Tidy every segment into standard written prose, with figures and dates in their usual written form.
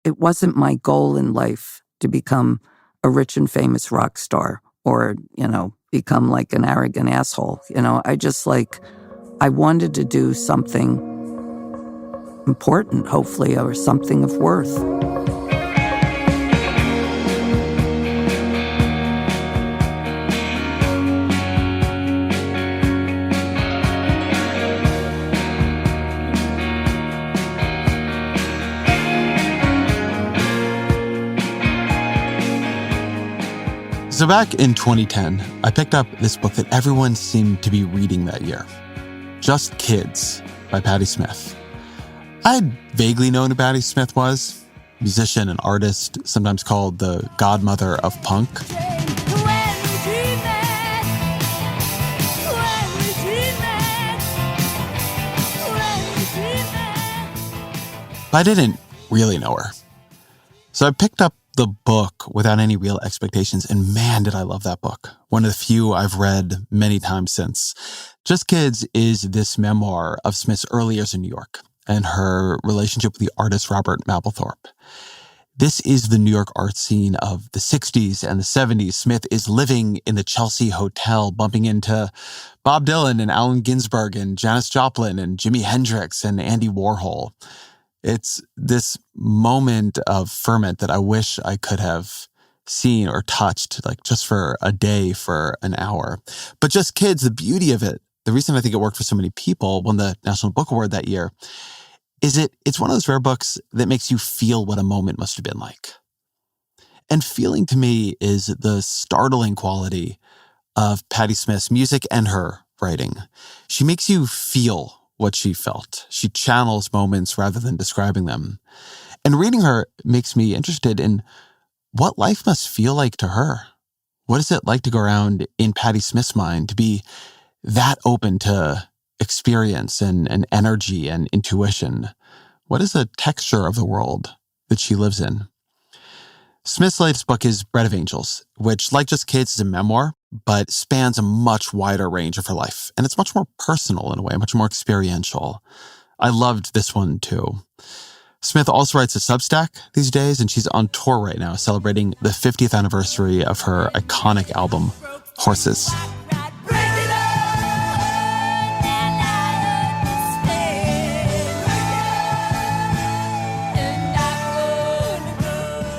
it wasn't my goal in life to become a rich and famous rock star or, become like an arrogant asshole. I wanted to do something important, hopefully, or something of worth. So back in 2010, I picked up this book that everyone seemed to be reading that year, Just Kids by Patti Smith. I had vaguely known who Patti Smith was, musician and artist, sometimes called the Godmother of Punk. But I didn't really know her. So I picked up the book without any real expectations, and man, did I love that book. One of the few I've read many times since. Just Kids is this memoir of Smith's early years in New York and her relationship with the artist Robert Mapplethorpe. This is the New York art scene of the 60s and the 70s. Smith is living in the Chelsea Hotel, bumping into Bob Dylan and Allen Ginsberg and Janis Joplin and Jimi Hendrix and Andy Warhol. It's this moment of ferment that I wish I could have seen or touched, like just for a day, for an hour. But Just Kids, the beauty of it, the reason I think it worked for so many people, won the National Book Award that year, is it's one of those rare books that makes you feel what a moment must have been like. And feeling to me is the startling quality of Patti Smith's music and her writing. She makes you feel what she felt. She channels moments rather than describing them. And reading her makes me interested in what life must feel like to her. What is it like to go around in Patti Smith's mind, to be that open to experience and energy and intuition? What is the texture of the world that she lives in? Smith's latest book is Bread of Angels, which, like Just Kids, is a memoir, but spans a much wider range of her life. And it's much more personal in a way, much more experiential. I loved this one too. Smith also writes a Substack these days, and she's on tour right now, celebrating the 50th anniversary of her iconic album, Horses.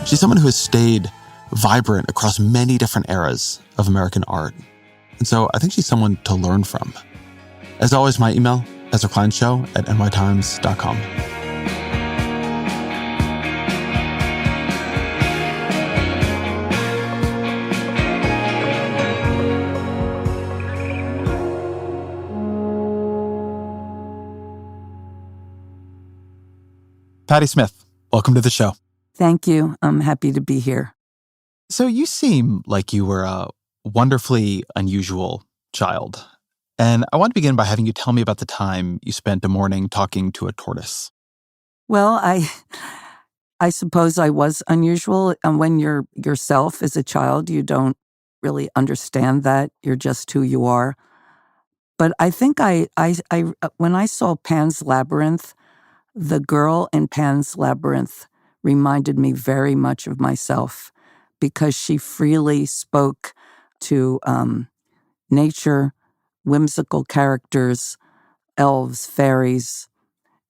She's someone who has stayed vibrant across many different eras of American art. And so I think she's someone to learn from. As always, my email, ezrakleinshow@nytimes.com. Patti Smith, welcome to the show. Thank you. I'm happy to be here. So you seem like you were a wonderfully unusual child. And I want to begin by having you tell me about the time you spent a morning talking to a tortoise. Well, I suppose I was unusual. And when you're yourself as a child, you don't really understand that. You're just who you are. But I think when I saw Pan's Labyrinth, the girl in Pan's Labyrinth reminded me very much of myself, because she freely spoke to nature, whimsical characters, elves, fairies.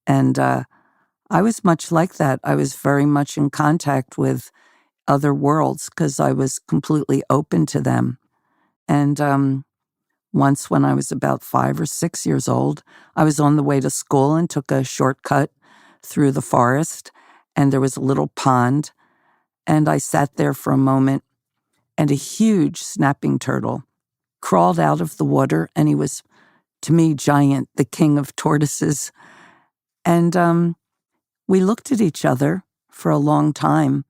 And I was much like that. I was very much in contact with other worlds because I was completely open to them. And once when I was about 5 or 6 years old, I was on the way to school and took a shortcut through the forest, and there was a little pond, and I sat there for a moment, and a huge snapping turtle crawled out of the water, and he was, to me, giant, the king of tortoises. And we looked at each other for a long time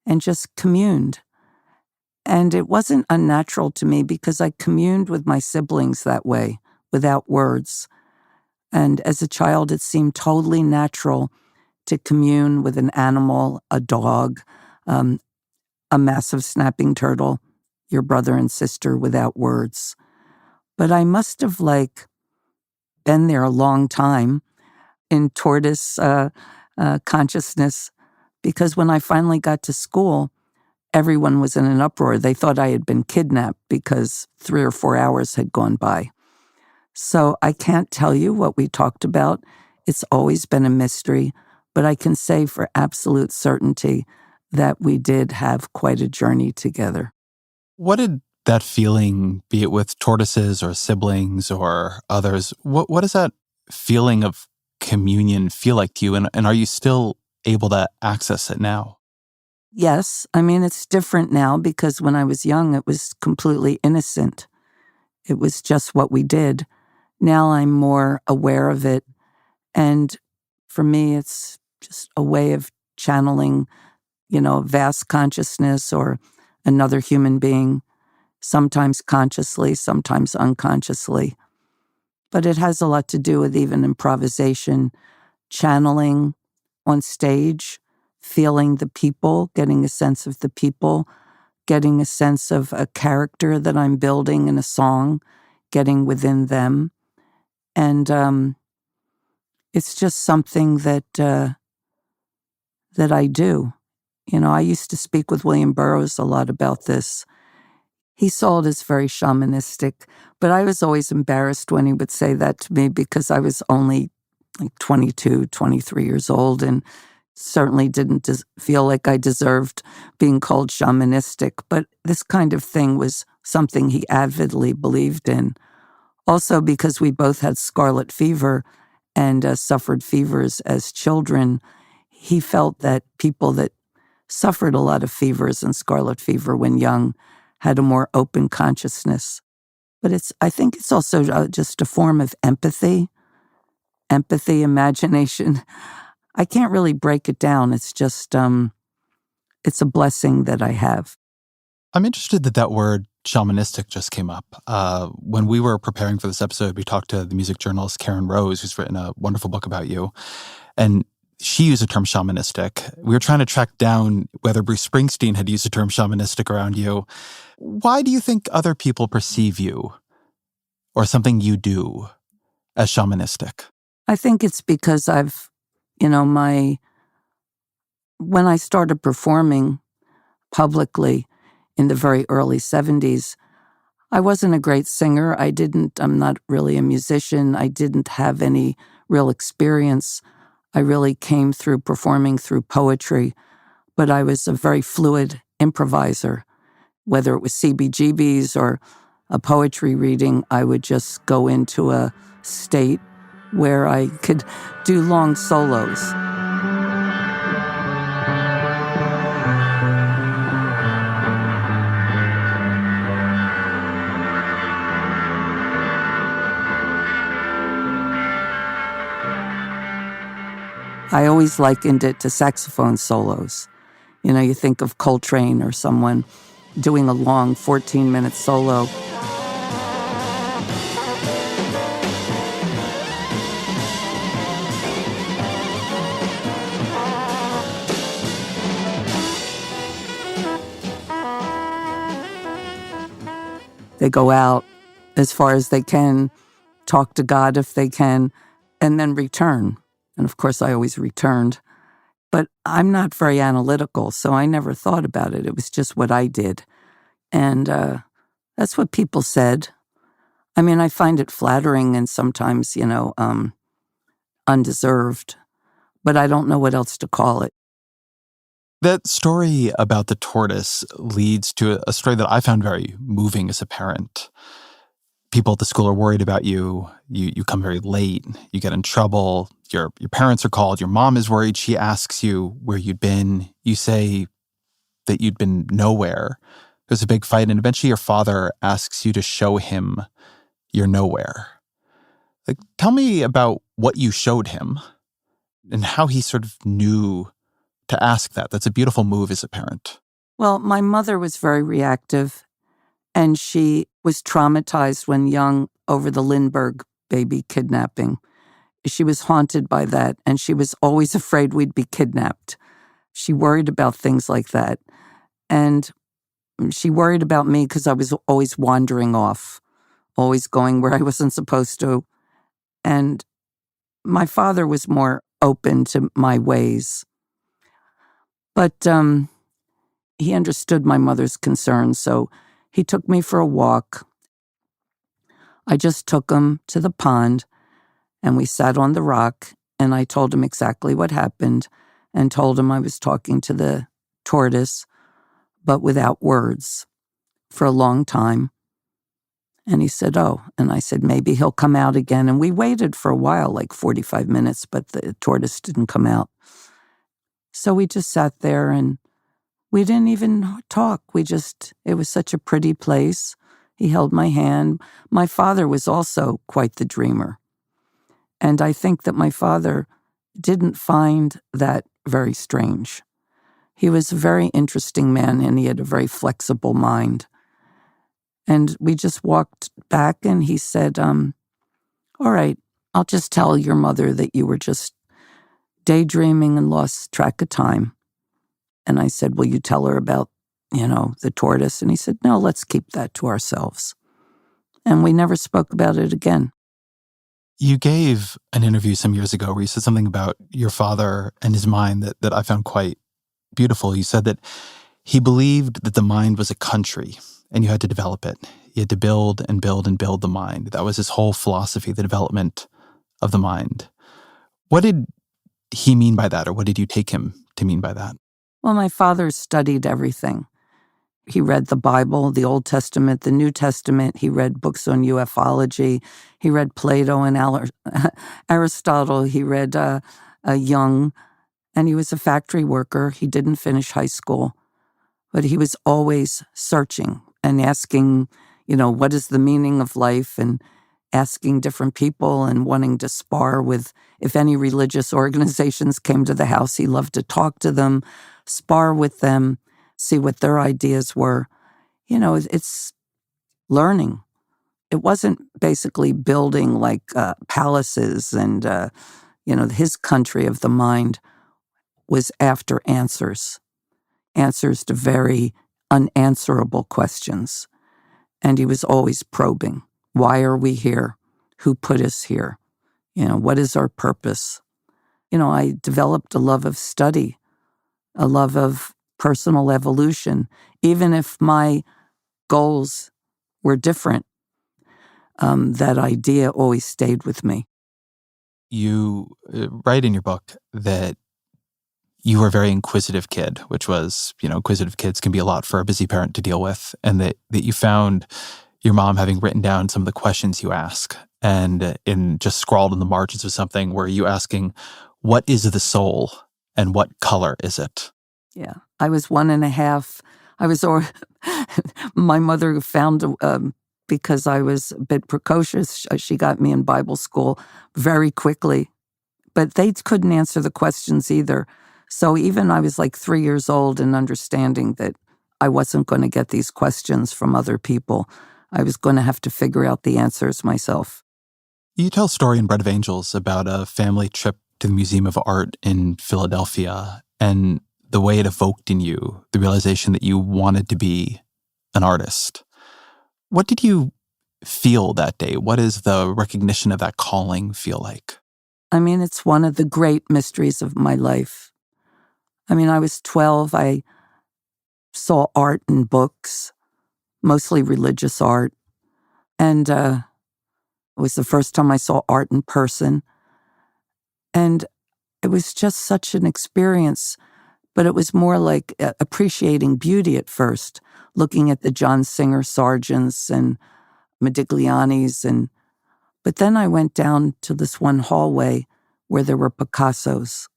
and just communed. And it wasn't unnatural to me because I communed with my siblings that way, without words. And as a child, it seemed totally natural to commune with an animal, a dog, a massive snapping turtle, your brother and sister, without words. But I must have been there a long time in tortoise consciousness because when I finally got to school, everyone was in an uproar. They thought I had been kidnapped because 3 or 4 hours had gone by. So I can't tell you what we talked about. It's always been a mystery, but I can say for absolute certainty that we did have quite a journey together. What did that feeling, be it with tortoises or siblings or others, what does that feeling of communion feel like to you? And are you still able to access it now? Yes, I mean, it's different now because when I was young, it was completely innocent. It was just what we did. Now I'm more aware of it. And for me, it's just a way of channeling, vast consciousness or another human being, sometimes consciously, sometimes unconsciously. But it has a lot to do with even improvisation, channeling on stage, feeling the people, getting a sense of the people, getting a sense of a character that I'm building in a song, getting within them. And it's just something that I do. I used to speak with William Burroughs a lot about this. He saw it as very shamanistic, but I was always embarrassed when he would say that to me because I was only like 22, 23 years old and certainly didn't feel like I deserved being called shamanistic. But this kind of thing was something he avidly believed in. Also because we both had scarlet fever and suffered fevers as children, he felt that people that suffered a lot of fevers and scarlet fever when young had a more open consciousness. But I think it's also just a form of empathy, imagination. I can't really break it down. It's just, it's a blessing that I have. I'm interested that that word shamanistic just came up. When we were preparing for this episode, we talked to the music journalist Karen Rose, who's written a wonderful book about you. And she used the term shamanistic. We were trying to track down whether Bruce Springsteen had used the term shamanistic around you. Why do you think other people perceive you or something you do as shamanistic? I think it's because when I started performing publicly in the very early 70s, I wasn't a great singer. I'm not really a musician. I didn't have any real experience. I really came through performing through poetry, but I was a very fluid improviser. Whether it was CBGBs or a poetry reading, I would just go into a state where I could do long solos. I always likened it to saxophone solos. You think of Coltrane or someone doing a long 14-minute solo. They go out as far as they can, talk to God if they can, and then return. And of course, I always returned. But I'm not very analytical, so I never thought about it. It was just what I did. And that's what people said. I mean, I find it flattering and sometimes, undeserved, but I don't know what else to call it. That story about the tortoise leads to a story that I found very moving as a parent. People at the school are worried about you. You come very late. You get in trouble. Your parents are called. Your mom is worried. She asks you where you'd been. You say that you'd been nowhere. There's a big fight, and eventually your father asks you to show him you're nowhere. Like, tell me about what you showed him and how he sort of knew to ask that. That's a beautiful move as a parent. Well, my mother was very reactive, and she was traumatized when young over the Lindbergh baby kidnapping. She was haunted by that, and she was always afraid we'd be kidnapped. She worried about things like that. And she worried about me because I was always wandering off, always going where I wasn't supposed to. And my father was more open to my ways. But he understood my mother's concerns, so he took me for a walk. I just took him to the pond, and we sat on the rock, and I told him exactly what happened and told him I was talking to the tortoise, but without words, for a long time. And he said, oh, and I said, maybe he'll come out again. And we waited for a while, like 45 minutes, but the tortoise didn't come out. So we just sat there and we didn't even talk. It was such a pretty place. He held my hand. My father was also quite the dreamer. And I think that my father didn't find that very strange. He was a very interesting man and he had a very flexible mind. And we just walked back and he said, all right, I'll just tell your mother that you were just daydreaming and lost track of time. And I said, will you tell her about, the tortoise? And he said, no, let's keep that to ourselves. And we never spoke about it again. You gave an interview some years ago where you said something about your father and his mind that I found quite beautiful. You said that he believed that the mind was a country and you had to develop it. You had to build and build and build the mind. That was his whole philosophy, the development of the mind. What did he mean by that, or what did you take him to mean by that? Well, my father studied everything. He read the Bible, the Old Testament, the New Testament. He read books on ufology. He read Plato and Aristotle. He read Jung, and he was a factory worker. He didn't finish high school, but he was always searching and asking, what is the meaning of life, and asking different people and wanting to spar with, if any religious organizations came to the house, he loved to talk to them, spar with them, see what their ideas were. It's learning. It wasn't basically building like palaces and, his country of the mind was after answers to very unanswerable questions. And he was always probing. Why are we here? Who put us here? What is our purpose? I developed a love of study, a love of personal evolution, even if my goals were different. That idea always stayed with me. You write in your book that you were a very inquisitive kid, which was, inquisitive kids can be a lot for a busy parent to deal with, and that you found your mom having written down some of the questions you ask, and just scrawled in the margins of something where you asking, what is the soul and what color is it? Yeah, I was 1.5. My mother found, because I was a bit precocious, she got me in Bible school very quickly, but they couldn't answer the questions either. So even I was like 3 years old and understanding that I wasn't going to get these questions from other people. I was going to have to figure out the answers myself. You tell a story in Bread of Angels about a family trip to the Museum of Art in Philadelphia and the way it evoked in you the realization that you wanted to be an artist. What did you feel that day? What does the recognition of that calling feel like? It's one of the great mysteries of my life. I was 12. I saw art in books, mostly religious art. And it was the first time I saw art in person. And it was just such an experience, but it was more like appreciating beauty at first, looking at the John Singer Sargents and Modigliani's. But then I went down to this one hallway where there were Picassos.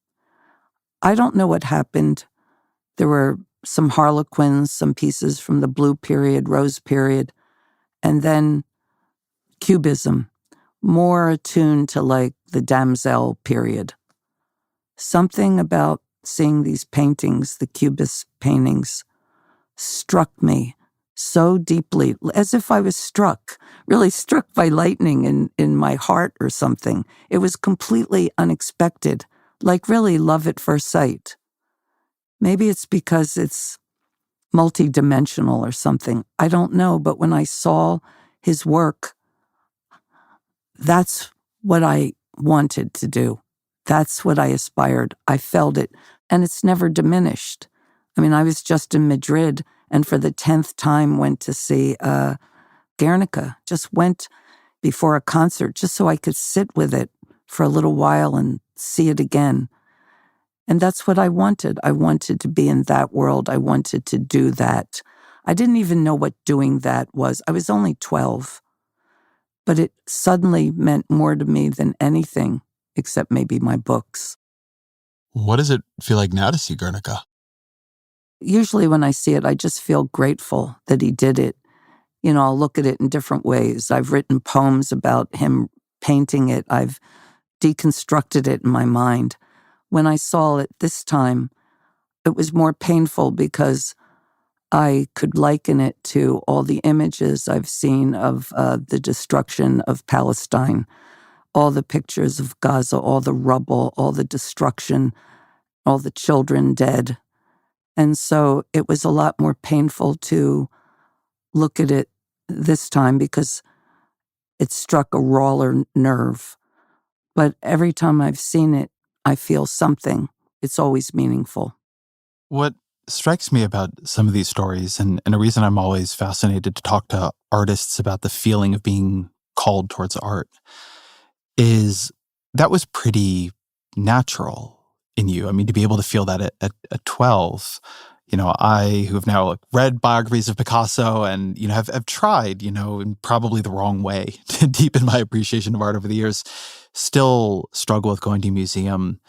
I don't know what happened. There were some Harlequins, some pieces from the Blue period, Rose period, and then Cubism, more attuned to like the Damsel period. Something about seeing these paintings, the Cubist paintings, struck me so deeply, as if I was really struck by lightning in my heart or something. It was completely unexpected, like really love at first sight. Maybe it's because it's multidimensional or something. I don't know, but when I saw his work, that's what I wanted to do. That's what I aspired. I felt it, and it's never diminished. I mean, I was just in Madrid and for the 10th time went to see Guernica. Just went before a concert just so I could sit with it for a little while and see it again. And that's what I wanted. I wanted to be in that world. I wanted to do that. I didn't even know what doing that was. I was only 12. But it suddenly meant more to me than anything, except maybe my books. What does it feel like now to see Guernica? Usually when I see it, I just feel grateful that he did it. You know, I'll look at it in different ways. I've written poems about him painting it. I've deconstructed it in my mind. When I saw it this time, it was more painful because I could liken it to all the images I've seen of the destruction of Palestine, all the pictures of Gaza, all the rubble, all the destruction, all the children dead. And so it was a lot more painful to look at it this time because it struck a rawer nerve. But every time I've seen it, I feel something. It's always meaningful. What strikes me about some of these stories, and a reason I'm always fascinated to talk to artists about the feeling of being called towards art, is that was pretty natural in you. I mean, to be able to feel that at 12, you know, I who have now read biographies of Picasso and, you know, have tried, you know, in probably the wrong way to deepen my appreciation of art over the years, still struggle with going to a museum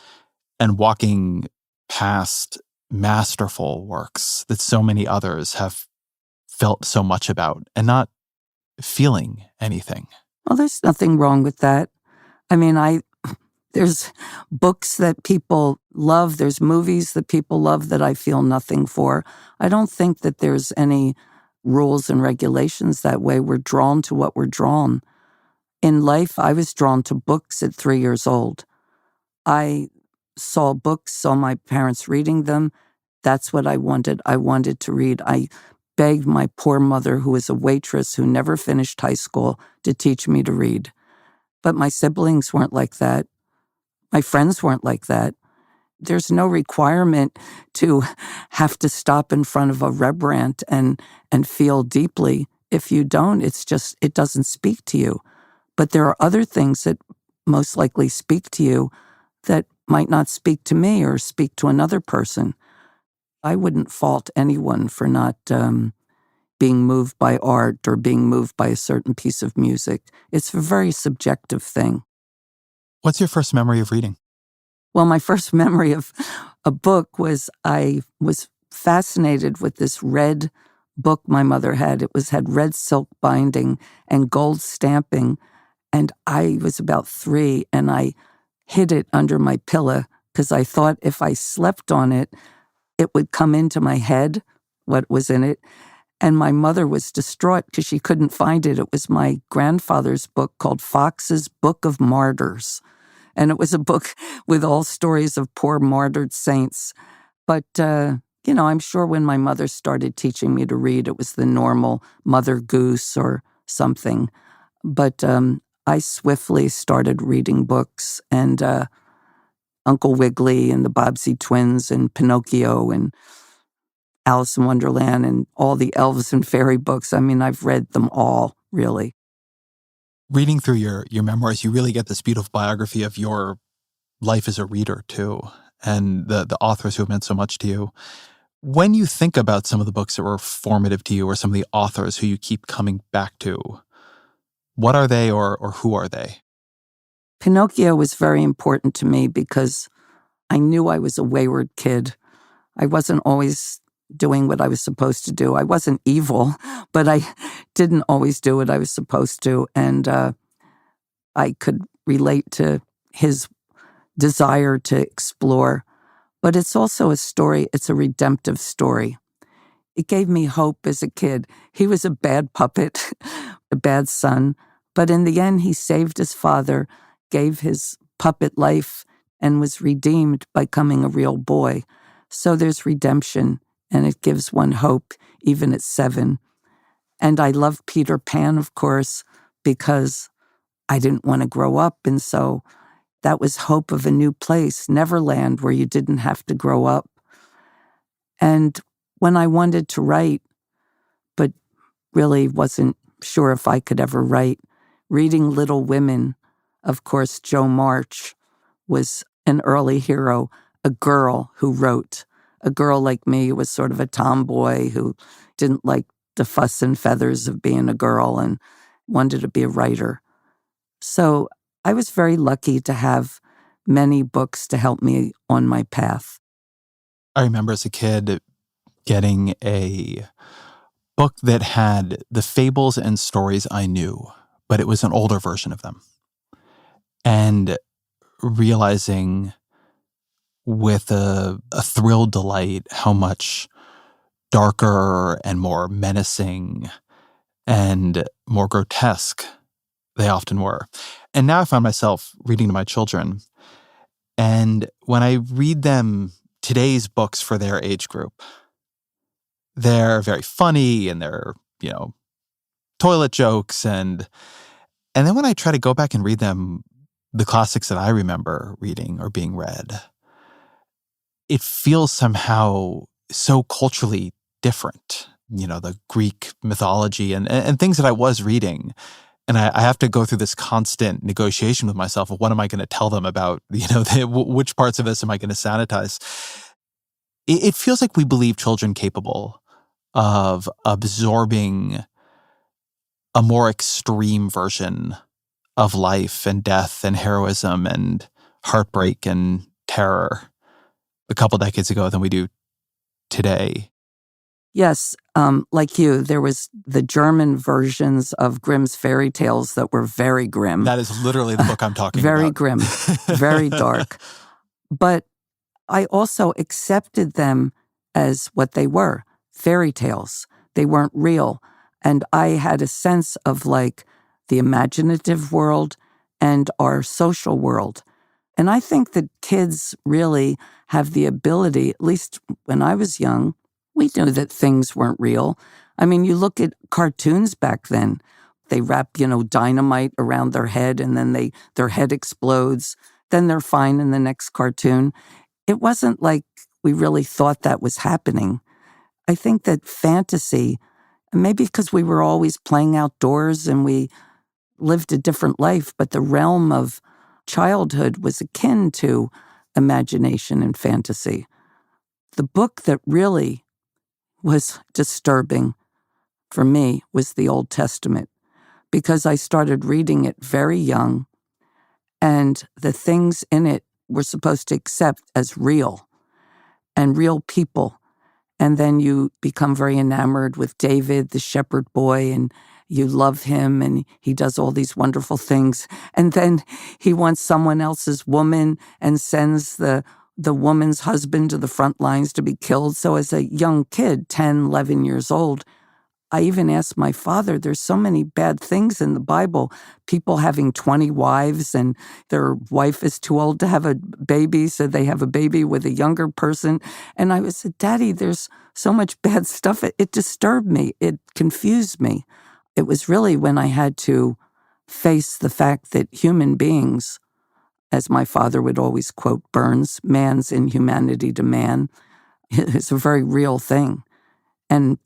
and walking past masterful works that so many others have felt so much about and not feeling anything. Well, there's nothing wrong with that. I mean, there's books that people love. There's movies that people love that I feel nothing for. I don't think that there's any rules and regulations that way. We're drawn to what we're drawn. In life, I was drawn to books at 3 years old. I saw books, saw my parents reading them. That's what I wanted. I wanted to read. I begged my poor mother, who was a waitress who never finished high school, to teach me to read. But my siblings weren't like that. My friends weren't like that. There's no requirement to have to stop in front of a Rembrandt and feel deeply. If you don't, it's just, it doesn't speak to you. But there are other things that most likely speak to you that might not speak to me or speak to another person. I wouldn't fault anyone for not being moved by art or being moved by a certain piece of music. It's a very subjective thing. What's your first memory of reading? Well, my first memory of a book was I was fascinated with this red book my mother had. It had red silk binding and gold stamping. And I was about 3 and I hid it under my pillow because I thought if I slept on it, it would come into my head, what was in it. And my mother was distraught because she couldn't find it. It was my grandfather's book called Fox's Book of Martyrs. And it was a book with all stories of poor martyred saints. But, you know, I'm sure when my mother started teaching me to read, it was the normal Mother Goose or something. But I swiftly started reading books and Uncle Wiggily and the Bobbsey Twins and Pinocchio and Alice in Wonderland and all the elves and fairy books. I mean, I've read them all, really. Reading through your memoirs, you really get this beautiful biography of your life as a reader, too, and the authors who have meant so much to you. When you think about some of the books that were formative to you or some of the authors who you keep coming back to, what are they or who are they? Pinocchio was very important to me because I knew I was a wayward kid. I wasn't always doing what I was supposed to do. I wasn't evil, but I didn't always do what I was supposed to. And I could relate to his desire to explore. But it's also a story, it's a redemptive story. It gave me hope as a kid. He was a bad puppet, a bad son, but in the end, he saved his father, gave his puppet life, and was redeemed by becoming a real boy. So there's redemption, and it gives one hope, even at 7. And I love Peter Pan, of course, because I didn't want to grow up, and so that was hope of a new place, Neverland, where you didn't have to grow up. And when I wanted to write, but really wasn't sure if I could ever write, reading Little Women, of course, Jo March was an early hero, a girl who wrote. A girl like me who was sort of a tomboy who didn't like the fuss and feathers of being a girl and wanted to be a writer. So I was very lucky to have many books to help me on my path. I remember as a kid getting a book that had the fables and stories I knew, but it was an older version of them. And realizing with a thrilled delight how much darker and more menacing and more grotesque they often were. And now I find myself reading to my children. And when I read them today's books for their age group, they're very funny and they're, toilet jokes. And then when I try to go back and read them, the classics that I remember reading or being read, it feels somehow so culturally different. The Greek mythology and things that I was reading. And I have to go through this constant negotiation with myself of what am I going to tell them about, which parts of this am I going to sanitize? It feels like we believe children capable of absorbing a more extreme version of life and death and heroism and heartbreak and terror a couple decades ago than we do today. Yes, like you, there was the German versions of Grimm's fairy tales that were very grim. That is literally the book I'm talking about. Very grim, very dark. But I also accepted them as what they were, fairy tales. They weren't real. And I had a sense of like the imaginative world and our social world. And I think that kids really have the ability, at least when I was young, we knew that things weren't real. I mean, you look at cartoons back then. They wrap, dynamite around their head and then their head explodes. Then they're fine in the next cartoon. It wasn't like we really thought that was happening. I think that fantasy, maybe because we were always playing outdoors and we lived a different life, but the realm of childhood was akin to imagination and fantasy. The book that really was disturbing for me was the Old Testament, because I started reading it very young, and the things in it were supposed to accept as real and real people. And then you become very enamored with David, the shepherd boy, and you love him, and he does all these wonderful things. And then he wants someone else's woman and sends the woman's husband to the front lines to be killed. So as a young kid, 10, 11 years old, I even asked my father, there's so many bad things in the Bible, people having 20 wives and their wife is too old to have a baby, so they have a baby with a younger person. And I said, Daddy, there's so much bad stuff. It disturbed me. It confused me. It was really when I had to face the fact that human beings, as my father would always quote Burns, man's inhumanity to man, is a very real thing. And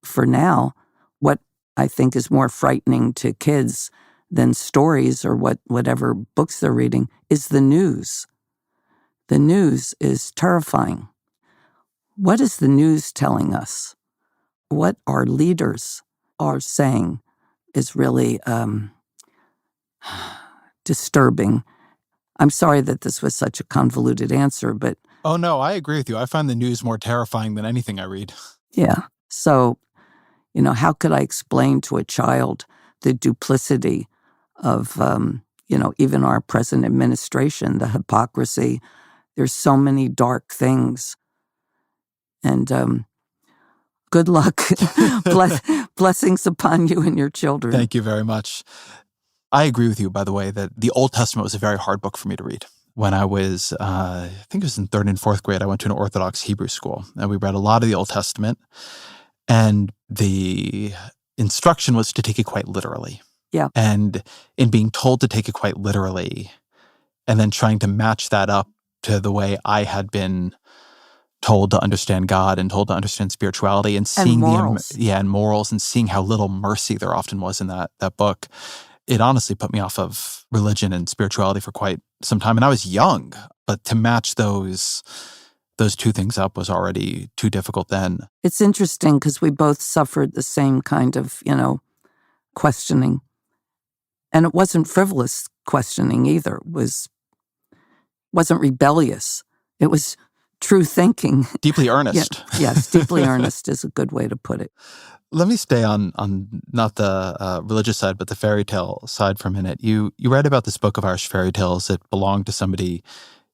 for now, what I think is more frightening to kids than stories or whatever books they're reading is the news. The news is terrifying. What is the news telling us? What our leaders are saying is really disturbing. I'm sorry that this was such a convoluted answer, but... Oh, no, I agree with you. I find the news more terrifying than anything I read. Yeah. So, how could I explain to a child the duplicity of, even our present administration, the hypocrisy? There's so many dark things. And good luck. Blessings upon you and your children. Thank you very much. I agree with you, by the way, that the Old Testament was a very hard book for me to read. When I was, I think it was in 3rd and 4th grade, I went to an Orthodox Hebrew school, and we read a lot of the Old Testament. And the instruction was to take it quite literally. Yeah. And in being told to take it quite literally, and then trying to match that up to the way I had been told to understand God and told to understand spirituality and seeing morals. and morals and seeing how little mercy there often was in that book. It honestly put me off of religion and spirituality for quite some time. And I was young, but to match those two things up was already too difficult then. It's interesting because we both suffered the same kind of, questioning. And it wasn't frivolous questioning either. It wasn't rebellious. It was true thinking. Deeply earnest. Yes, deeply earnest is a good way to put it. Let me stay on not the religious side, but the fairy tale side for a minute. You read about this book of Irish fairy tales that belonged to somebody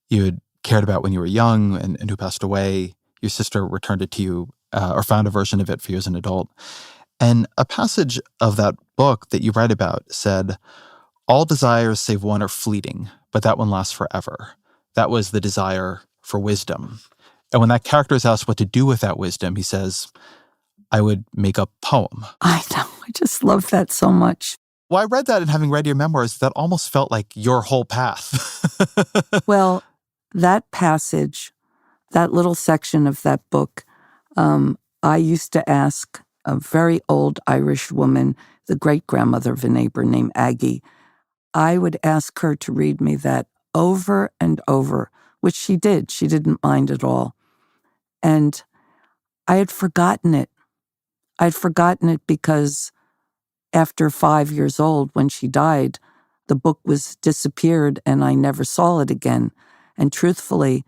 you had cared about when you were young and who passed away. Your sister returned it to you or found a version of it for you as an adult. And a passage of that book that you write about said, "All desires save one are fleeting, but that one lasts forever." That was the desire for wisdom. And when that character is asked what to do with that wisdom, he says, "I would make a poem." I know. I just love that so much. Well, I read that, and having read your memoirs, that almost felt like your whole path. Well, that passage, that little section of that book, I used to ask a very old Irish woman, the great-grandmother of a neighbor named Aggie. I would ask her to read me that over and over, which she did. She didn't mind at all. And I had forgotten it. I'd forgotten it because after 5 years old, when she died, the book was disappeared and I never saw it again. And truthfully,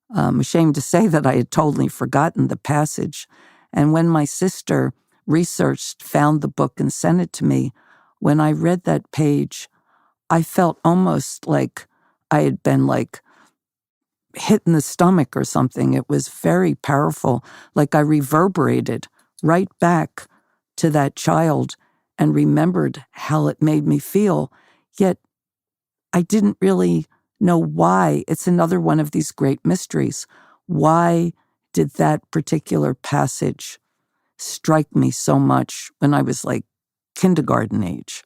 I'm ashamed to say that I had totally forgotten the passage. And when my sister researched, found the book and sent it to me, when I read that page, I felt almost like I had been hit in the stomach or something. It was very powerful, like I reverberated right back to that child and remembered how it made me feel. Yet I didn't really know why. It's another one of these great mysteries. Why did that particular passage strike me so much when I was kindergarten age?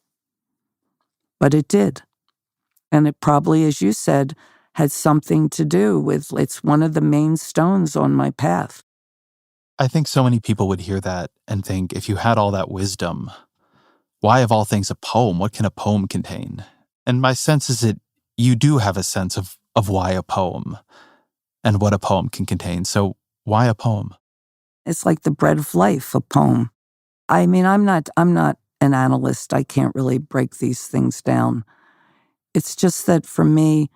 But it did. And it probably, as you said, had something to do with, it's one of the main stones on my path. I think so many people would hear that and think, if you had all that wisdom, why of all things a poem? What can a poem contain? And my sense is that you do have a sense of why a poem and what a poem can contain. So why a poem? It's like the bread of life, a poem. I mean, I'm not an analyst. I can't really break these things down. It's just that for me,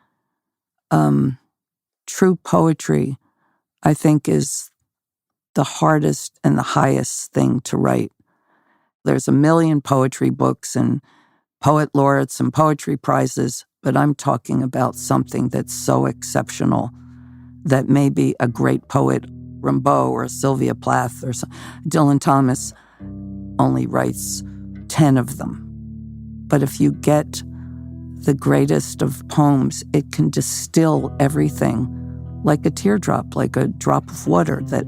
true poetry, I think, is the hardest and the highest thing to write. There's a million poetry books and poet laureates and poetry prizes, but I'm talking about something that's so exceptional that maybe a great poet, Rimbaud or Sylvia Plath or Dylan Thomas, only writes 10 of them. But if you get the greatest of poems, it can distill everything like a teardrop, like a drop of water that,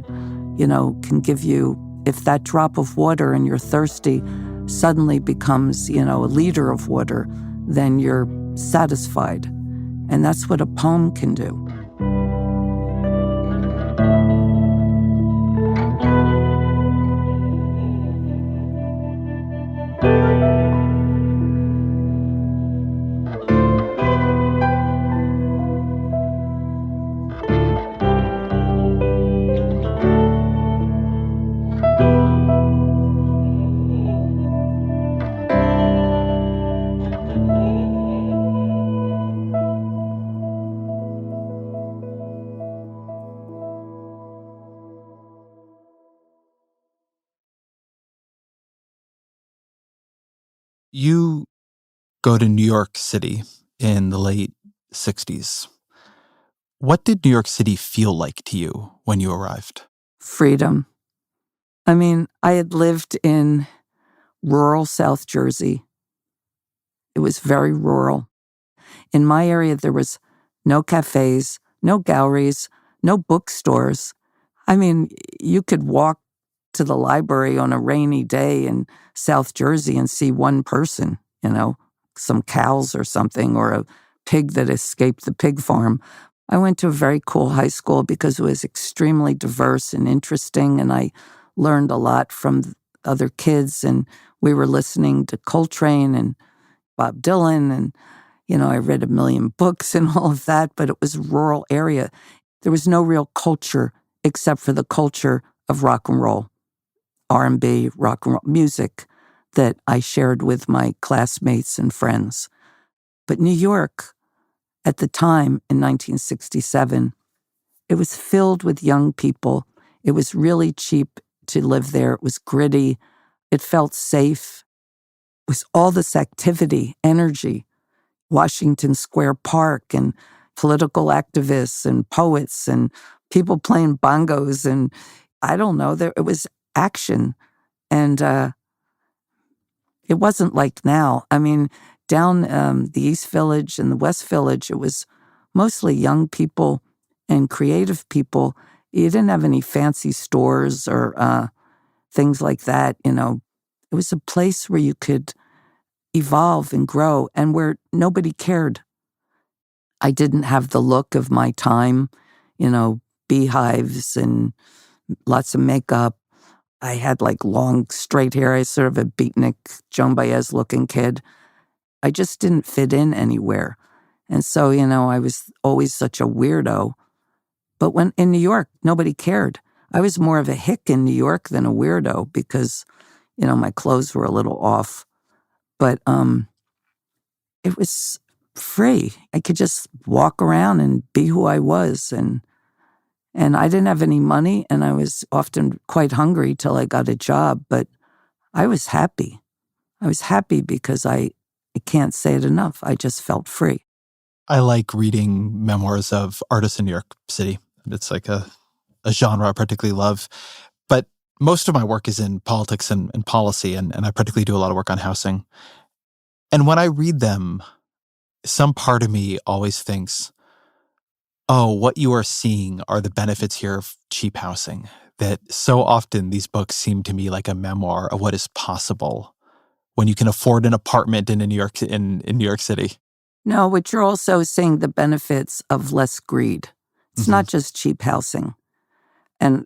can give you, if that drop of water and you're thirsty suddenly becomes, a liter of water, then you're satisfied. And that's what a poem can do. You go to New York City in the late 60s. What did New York City feel like to you when you arrived? Freedom. I mean, I had lived in rural South Jersey. It was very rural. In my area, there was no cafes, no galleries, no bookstores. I mean, you could walk to the library on a rainy day in South Jersey and see one person, some cows or something, or a pig that escaped the pig farm. I went to a very cool high school because it was extremely diverse and interesting, and I learned a lot from other kids, and we were listening to Coltrane and Bob Dylan, and, I read a million books and all of that, but it was a rural area. There was no real culture except for the culture of rock and roll, R&B, rock and roll music that I shared with my classmates and friends. But New York, at the time in 1967, it was filled with young people. It was really cheap to live there. It was gritty. It felt safe. It was all this activity, energy, Washington Square Park, and political activists and poets and people playing bongos. And I don't know, it was action. And it wasn't like now. I mean, down the East Village and the West Village, it was mostly young people and creative people. You didn't have any fancy stores or things like that, It was a place where you could evolve and grow and where nobody cared. I didn't have the look of my time, beehives and lots of makeup. I had like long straight hair. I was sort of a beatnik, Joan Baez looking kid. I just didn't fit in anywhere. And so, I was always such a weirdo. But when in New York, nobody cared. I was more of a hick in New York than a weirdo because, my clothes were a little off. But it was free. I could just walk around and be who I was. And I didn't have any money, and I was often quite hungry till I got a job. But I was happy. I was happy because I can't say it enough. I just felt free. I like reading memoirs of artists in New York City. It's like a genre I particularly love. But most of my work is in politics and policy, and I particularly do a lot of work on housing. And when I read them, some part of me always thinks, oh, what you are seeing are the benefits here of cheap housing. That so often these books seem to me like a memoir of what is possible when you can afford an apartment in New York City. No, but you're also seeing the benefits of less greed. It's not just cheap housing. And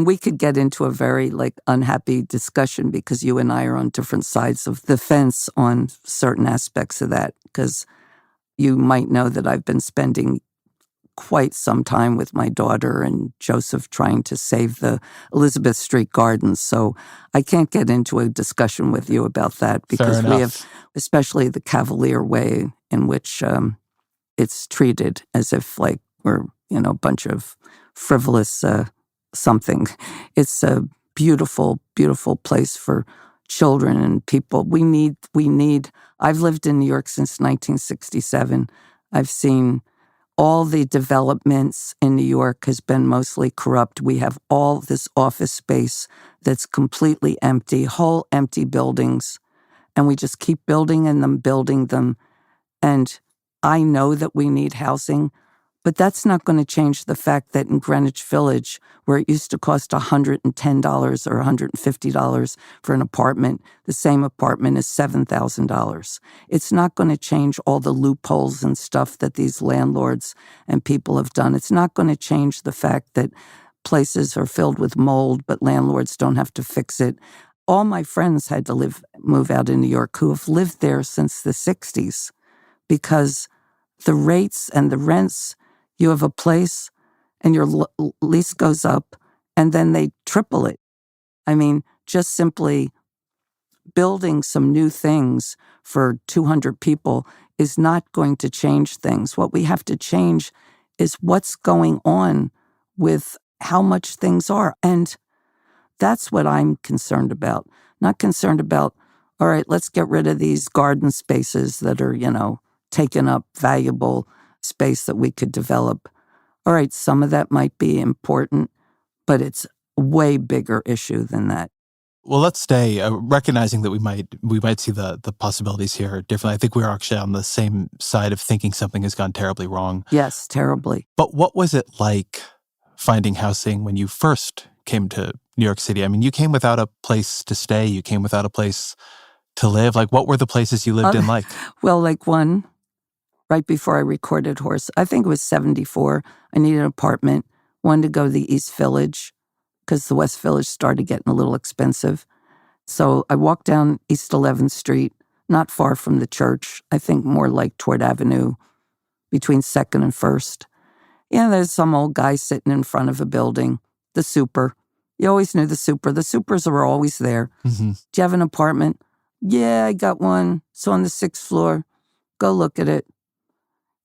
we could get into a very unhappy discussion because you and I are on different sides of the fence on certain aspects of that. Because you might know that I've been spending quite some time with my daughter and Joseph trying to save the Elizabeth Street Gardens. So I can't get into a discussion with you about that because we have, especially the cavalier way in which it's treated as if we're, a bunch of frivolous something. It's a beautiful, beautiful place for children and people. We need, I've lived in New York since 1967. I've seen all the developments in New York has been mostly corrupt. We have all this office space that's completely empty, whole empty buildings, and we just keep building them. And I know that we need housing, but that's not going to change the fact that in Greenwich Village, where it used to cost $110 or $150 for an apartment, the same apartment is $7,000. It's not going to change all the loopholes and stuff that these landlords and people have done. It's not going to change the fact that places are filled with mold, but landlords don't have to fix it. All my friends had to move out in New York who have lived there since the 60s because the rates and the rents, you have a place and your lease goes up and then they triple it. Just simply building some new things for 200 people is not going to change things. What we have to change is what's going on with how much things are. And that's what I'm concerned about. Not concerned about, all right, let's get rid of these garden spaces that are, taking up valuable space that we could develop. All right, some of that might be important, but it's a way bigger issue than that. Well, let's stay recognizing that we might see the possibilities here differently. I think we're actually on the same side of thinking something has gone terribly wrong. Yes, terribly. But what was it like finding housing when you first came to New York City? You came without a place to stay. You came without a place to live. What were the places you lived in like? Well, one, right before I recorded Horse. I think it was 74. I needed an apartment, wanted to go to the East Village because the West Village started getting a little expensive. So I walked down East 11th Street, not far from the church, I think more like toward Avenue, between 2nd and 1st. Yeah, there's some old guy sitting in front of a building, the super. You always knew the super. The supers were always there. Mm-hmm. Do you have an apartment? Yeah, I got one. It's on the 6th floor. Go look at it.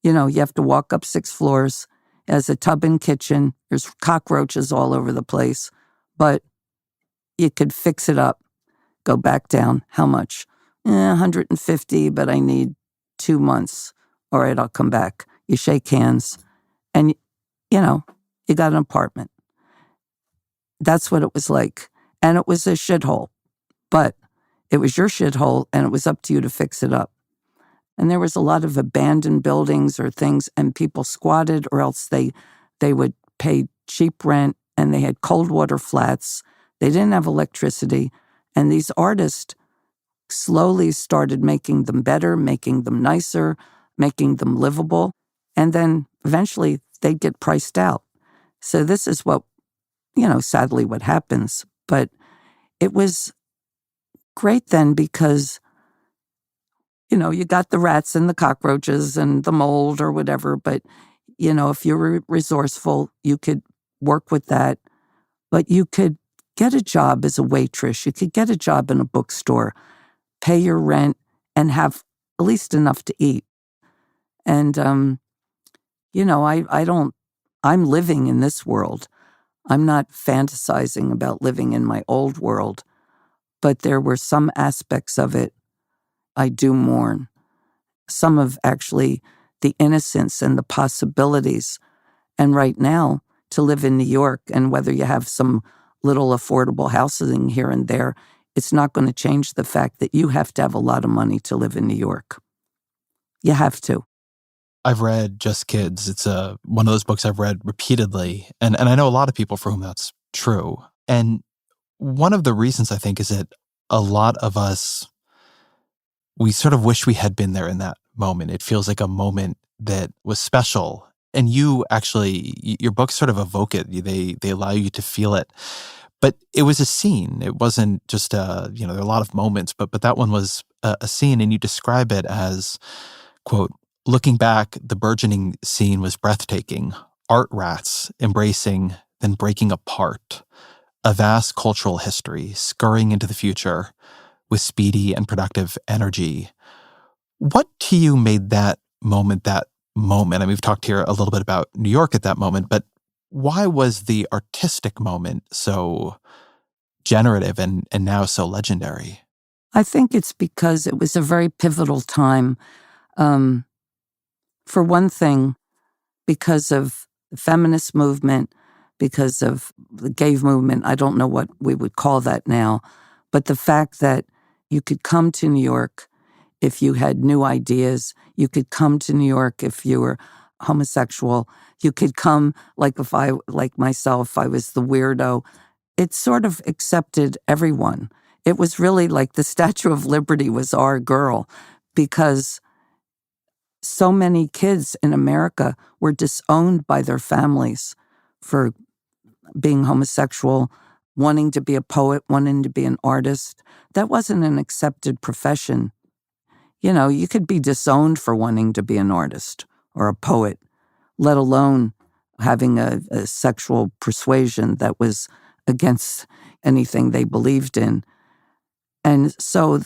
You know, you have to walk up 6 floors. It has a tub and kitchen. There's cockroaches all over the place. But you could fix it up. Go back down. How much? 150, but I need 2 months. All right, I'll come back. You shake hands. And, you know, you got an apartment. That's what it was like. And it was a shithole. But it was your shithole, and it was up to you to fix it up. And there was a lot of abandoned buildings or things, and people squatted, or else they would pay cheap rent, and they had cold water flats. They didn't have electricity. And these artists slowly started making them better, making them nicer, making them livable. And then eventually they'd get priced out. So this is what, sadly what happens. But it was great then because, you got the rats and the cockroaches and the mold or whatever. But, if you were resourceful, you could work with that. But you could get a job as a waitress. You could get a job in a bookstore, pay your rent, and have at least enough to eat. And, I'm living in this world. I'm not fantasizing about living in my old world, but there were some aspects of it I do mourn. Some of actually the innocence and the possibilities. And right now, to live in New York, and whether you have some little affordable housing here and there, it's not going to change the fact that you have to have a lot of money to live in New York. You have to. I've read Just Kids. It's one of those books I've read repeatedly. And I know a lot of people for whom that's true. And one of the reasons I think is that a lot of us, we sort of wish we had been there in that moment. It feels like a moment that was special. And you actually, your books sort of evoke it. They allow you to feel it. But it was a scene. It wasn't just there are a lot of moments, but that one was a scene. And you describe it as, quote, looking back, the burgeoning scene was breathtaking. Art rats embracing, then breaking apart. A vast cultural history scurrying into the future with speedy and productive energy. What to you made that moment? I mean, we've talked here a little bit about New York at that moment, but why was the artistic moment so generative and now so legendary? I think it's because it was a very pivotal time. For one thing, because of the feminist movement, because of the gay movement, I don't know what we would call that now, but the fact that you could come to New York if you had new ideas, you could come to New York if you were homosexual, you could come like myself, I was the weirdo. It sort of accepted everyone. It was really like the Statue of Liberty was our girl, because so many kids in America were disowned by their families for being homosexual, wanting to be a poet, wanting to be an artist. That wasn't an accepted profession. You could be disowned for wanting to be an artist or a poet, let alone having a sexual persuasion that was against anything they believed in. And so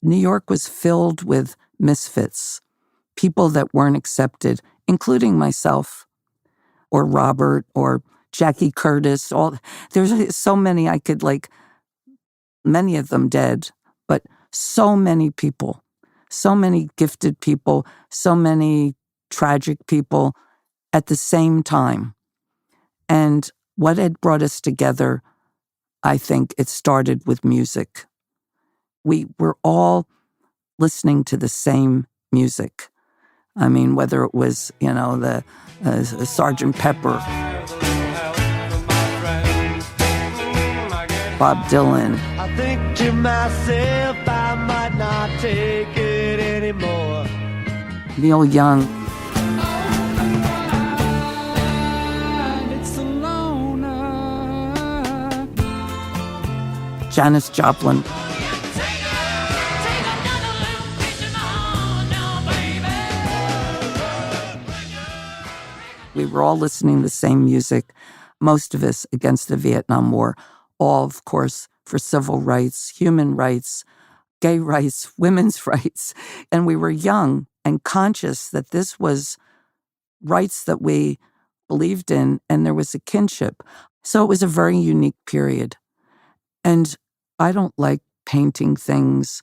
New York was filled with misfits, people that weren't accepted, including myself or Robert or Jackie Curtis. There's so many I could many of them dead, but so many people, so many gifted people, so many tragic people at the same time. And what had brought us together, I think it started with music. We were all listening to the same music. I mean, whether it was, the Sgt. Pepper, Bob Dylan. I think to myself I might not take it anymore. Neil Young. Janis Joplin. We were all listening to the same music, most of us against the Vietnam War, all, of course, for civil rights, human rights, gay rights, women's rights. And we were young and conscious that this was rights that we believed in, and there was a kinship. So it was a very unique period. And I don't like painting things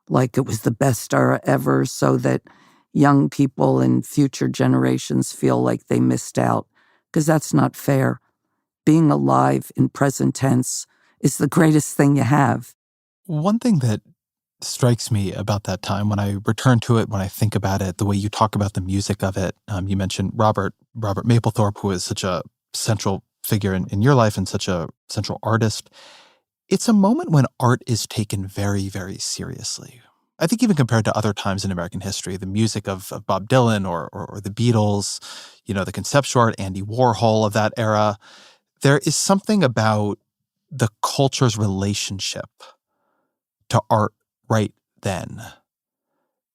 like it was the best era ever so that young people and future generations feel like they missed out, because that's not fair. Being alive in present tense is the greatest thing you have. One thing that strikes me about that time, when I return to it, when I think about it, the way you talk about the music of it, you mentioned Robert Mapplethorpe, who is such a central figure in your life and such a central artist. It's a moment when art is taken very, very seriously. I think even compared to other times in American history, the music of Bob Dylan or the Beatles, the conceptual art, Andy Warhol of that era, there is something about the culture's relationship to art right then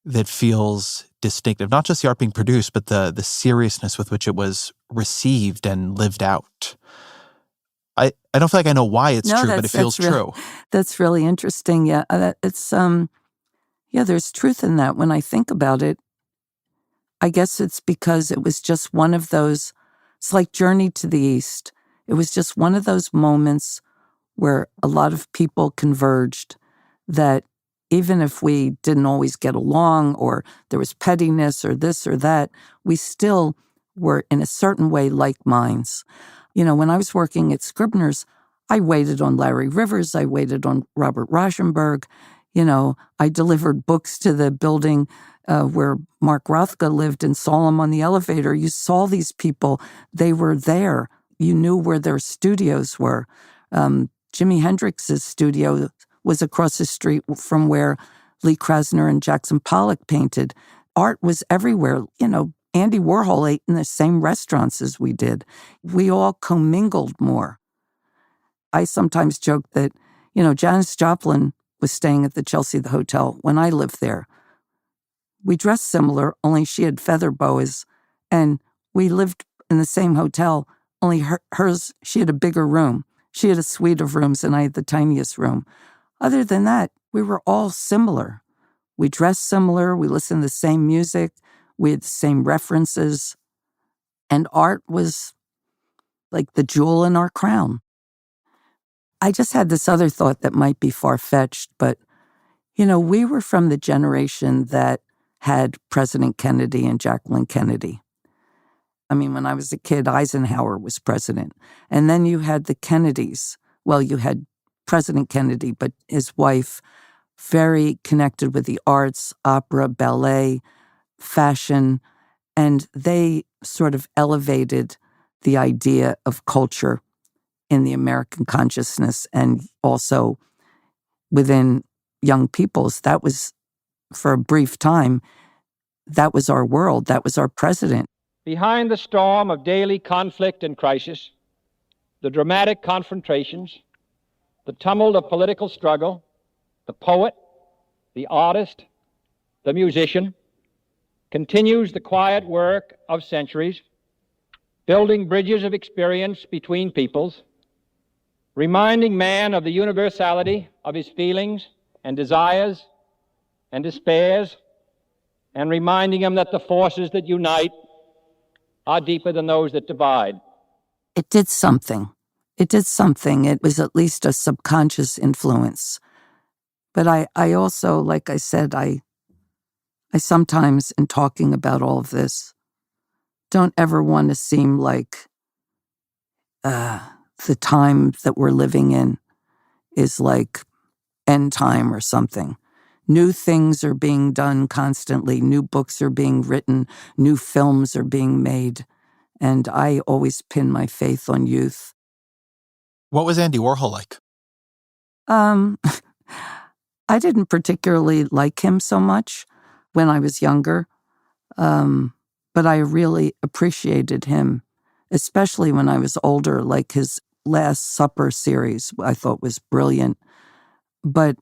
that feels distinctive. Not just the art being produced, but the seriousness with which it was received and lived out. I don't feel like I know why it's true, but it feels true. That's really interesting. Yeah, there's truth in that. When I think about it, I guess it's because it was just one of those, it's like Journey to the East. It was just one of those moments where a lot of people converged that even if we didn't always get along or there was pettiness or this or that, we still were in a certain way like minds. When I was working at Scribner's, I waited on Larry Rivers, I waited on Robert Rauschenberg, I delivered books to the building where Mark Rothko lived and saw him on the elevator. You saw these people, they were there. You knew where their studios were. Jimi Hendrix's studio was across the street from where Lee Krasner and Jackson Pollock painted. Art was everywhere. Andy Warhol ate in the same restaurants as we did. We all commingled more. I sometimes joke that, Janis Joplin was staying at the Chelsea the Hotel when I lived there. We dressed similar, only she had feather boas, and we lived in the same hotel, only hers, she had a bigger room. She had a suite of rooms, and I had the tiniest room. Other than that, we were all similar. We dressed similar, we listened to the same music, we had the same references, and art was like the jewel in our crown. I just had this other thought that might be far-fetched, but, we were from the generation that had President Kennedy and Jacqueline Kennedy. I mean, when I was a kid, Eisenhower was president. And then you had the Kennedys. Well, you had President Kennedy, but his wife, very connected with the arts, opera, ballet, fashion, and they sort of elevated the idea of culture in the American consciousness and also within young people's. That was, for a brief time, that was our world. That was our president. Behind the storm of daily conflict and crisis, the dramatic confrontations, the tumult of political struggle, the poet, the artist, the musician, continues the quiet work of centuries, building bridges of experience between peoples, reminding man of the universality of his feelings and desires and despairs, and reminding him that the forces that unite are deeper than those that divide. It did something. It did something. It was at least a subconscious influence. But I also, like I said, I sometimes, in talking about all of this, don't ever want to seem like the time that we're living in is like end time or something. New things are being done constantly. New books are being written. New films are being made. And I always pin my faith on youth. What was Andy Warhol like? I didn't particularly like him so much when I was younger. But I really appreciated him, especially when I was older, like his Last Supper series I thought was brilliant. But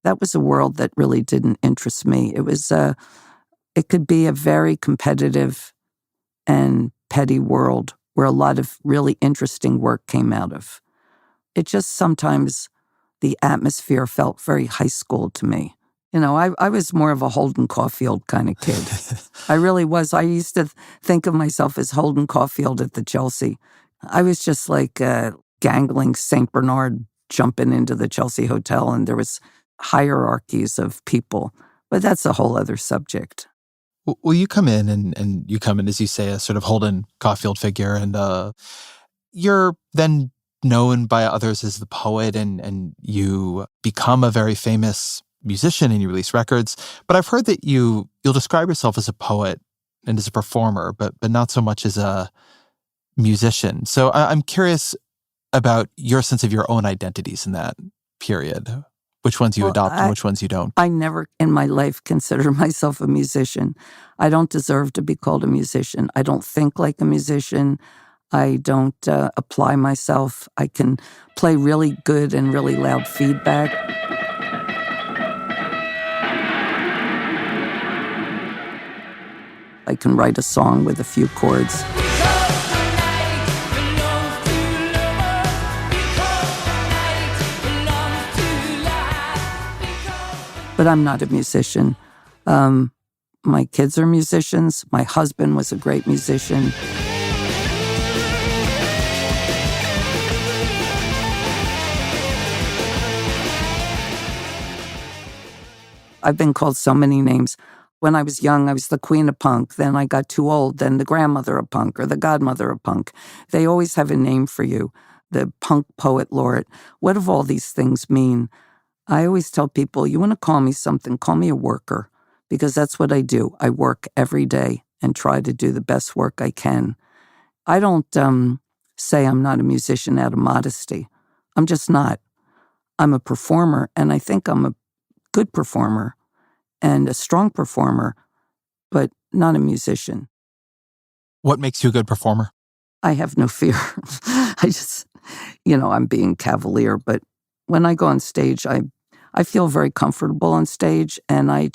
that was a world that really didn't interest me. It could be a very competitive and petty world where a lot of really interesting work came out of. It just sometimes, the atmosphere felt very high school to me. I was more of a Holden Caulfield kind of kid. I really was. I used to think of myself as Holden Caulfield at the Chelsea. I was just like a gangling St. Bernard jumping into the Chelsea Hotel, and there was hierarchies of people. But that's a whole other subject. Well, you come in and you come in, as you say, a sort of Holden Caulfield figure, and you're then known by others as the poet, and you become a very famous musician and you release records. But I've heard that you'll describe yourself as a poet and as a performer, but not so much as a musician. So I'm curious about your sense of your own identities in that period. Which ones you adopt and which ones you don't. I never in my life consider myself a musician. I don't deserve to be called a musician. I don't think like a musician. I don't apply myself. I can play really good and really loud feedback. I can write a song with a few chords. But I'm not a musician. My kids are musicians. My husband was a great musician. I've been called so many names. When I was young, I was the queen of punk. Then I got too old, then the grandmother of punk or the godmother of punk. They always have a name for you, the punk poet laureate. What do all these things mean? I always tell people, you want to call me something, call me a worker, because that's what I do. I work every day and try to do the best work I can. I don't say I'm not a musician out of modesty. I'm just not. I'm a performer, and I think I'm a good performer and a strong performer, but not a musician. What makes you a good performer? I have no fear. I just, I'm being cavalier, but when I go on stage, I feel very comfortable on stage, and I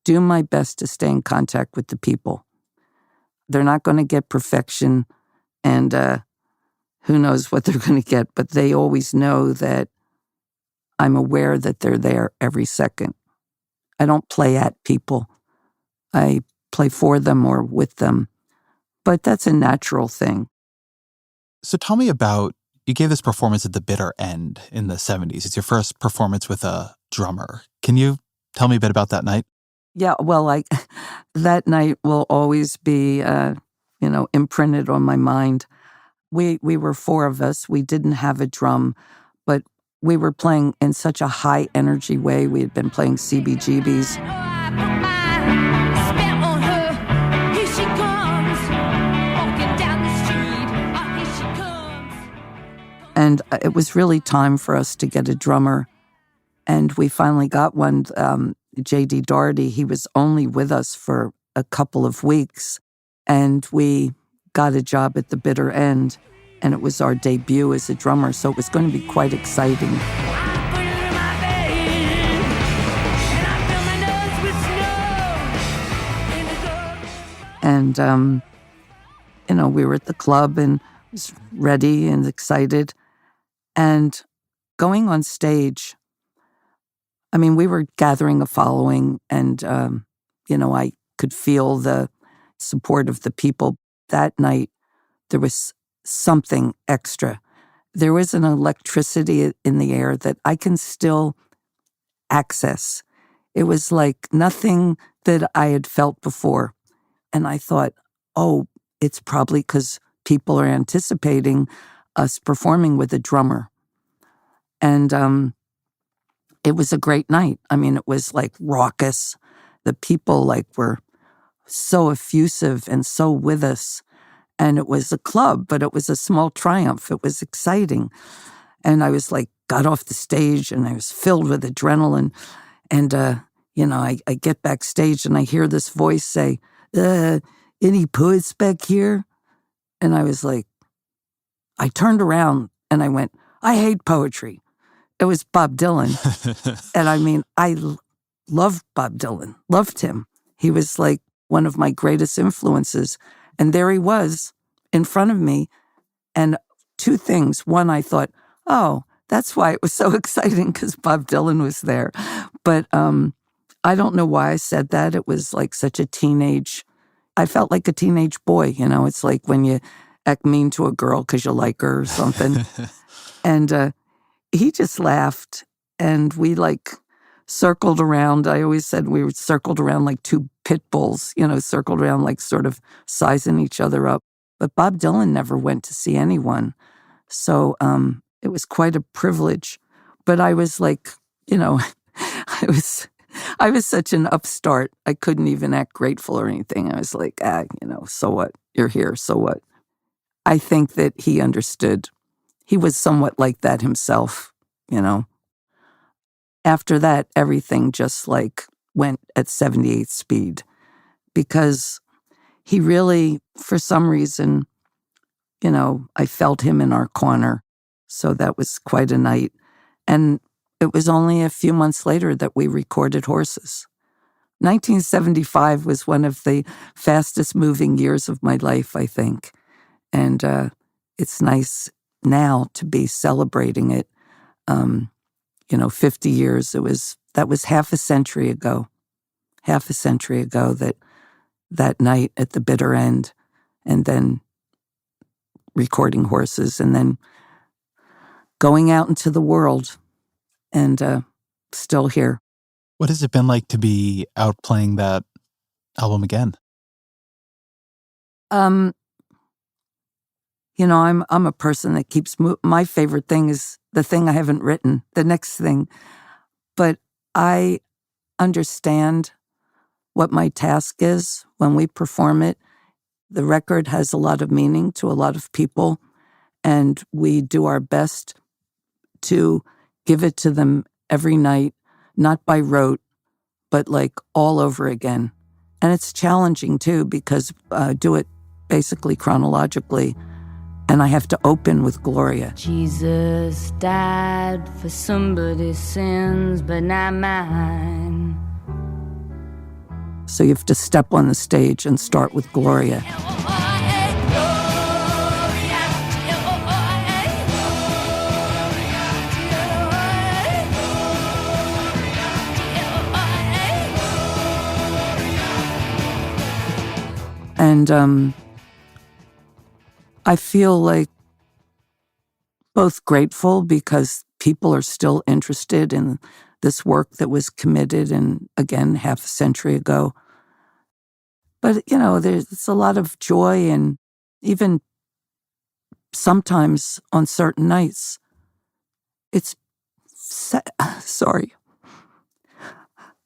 do my best to stay in contact with the people. They're not going to get perfection, and who knows what they're going to get, but they always know that I'm aware that they're there every second. I don't play at people. I play for them or with them, but that's a natural thing. So tell me about, you gave this performance at the Bitter End in the 70s. It's your first performance with a drummer. Can you tell me a bit about that night? Yeah, well, that night will always be, imprinted on my mind. We were four of us. We didn't have a drum, but we were playing in such a high energy way. We had been playing CBGBs. And it was really time for us to get a drummer. And we finally got one, J.D. Doherty. He was only with us for a couple of weeks. And we got a job at the Bitter End. And it was our debut as a drummer, so it was going to be quite exciting. And, we were at the club and was ready and excited. And going on stage, we were gathering a following, and, I could feel the support of the people. That night, there was something extra. There was an electricity in the air that I can still access. It was like nothing that I had felt before. And I thought, oh, it's probably because people are anticipating us performing with a drummer. And it was a great night. It was like raucous. The people were so effusive and so with us. And it was a club, but it was a small triumph. It was exciting. And I was got off the stage and I was filled with adrenaline. And, I get backstage and I hear this voice say, any poets back here? And I was like, I turned around and I went, I hate poetry. It was Bob Dylan. And I mean, loved Bob Dylan, loved him. He was like one of my greatest influences. And there he was in front of me. And two things. One, I thought, oh, that's why it was so exciting because Bob Dylan was there. But I don't know why I said that. It was like such a I felt like a teenage boy, you know. It's like when you act mean to a girl because you like her or something. And he just laughed and we like circled around. I always said we were circled around like two pit bulls, you know, circled around like sort of sizing each other up. But Bob Dylan never went to see anyone. So it was quite a privilege. But I was like, you know, I was such an upstart. I couldn't even act grateful or anything. I was like, you know, so what? You're here, so what? I think that he understood. He was somewhat like that himself, you know. After that, everything just like went at 78 speed because he really, for some reason, you know, I felt him in our corner. So that was quite a night. And it was only a few months later that we recorded Horses. 1975 was one of the fastest moving years of my life, I think. And it's nice now to be celebrating it. 50 years, that was half a century ago that night at the bitter end, and then recording Horses, and then going out into the world, and still here. What has it been like to be out playing that album again? You know, I'm a person that keeps my favorite thing is the thing I haven't written, the next thing. But I understand what my task is when we perform it. The record has a lot of meaning to a lot of people, and we do our best to give it to them every night, not by rote, but like all over again. And it's challenging too because I do it basically chronologically, and I have to open with Gloria. Jesus died for somebody's sins, but not mine. So you have to step on the stage and start with Gloria. And I feel like both grateful because people are still interested in this work that was committed and again, half a century ago. But, you know, there's a lot of joy, and even sometimes on certain nights, it's sorry.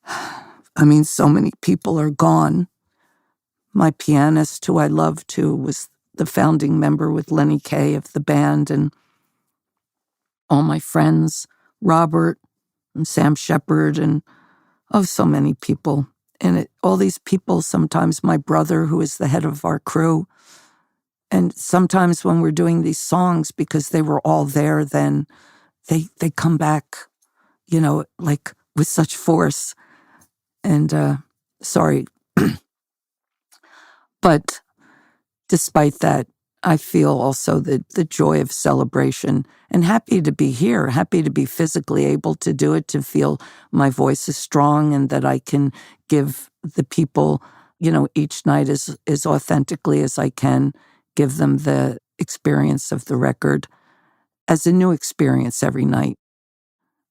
I mean, so many people are gone. My pianist, who I loved, who was the founding member with Lenny Kaye of the band, and all my friends, Robert and Sam Shepard, and so many people. And all these people, sometimes my brother, who is the head of our crew, and sometimes when we're doing these songs, because they were all there then, they come back, you know, like with such force. And sorry. But despite that, I feel also the joy of celebration and happy to be here, happy to be physically able to do it, to feel my voice is strong and that I can give the people, you know, each night as authentically as I can, give them the experience of the record as a new experience every night.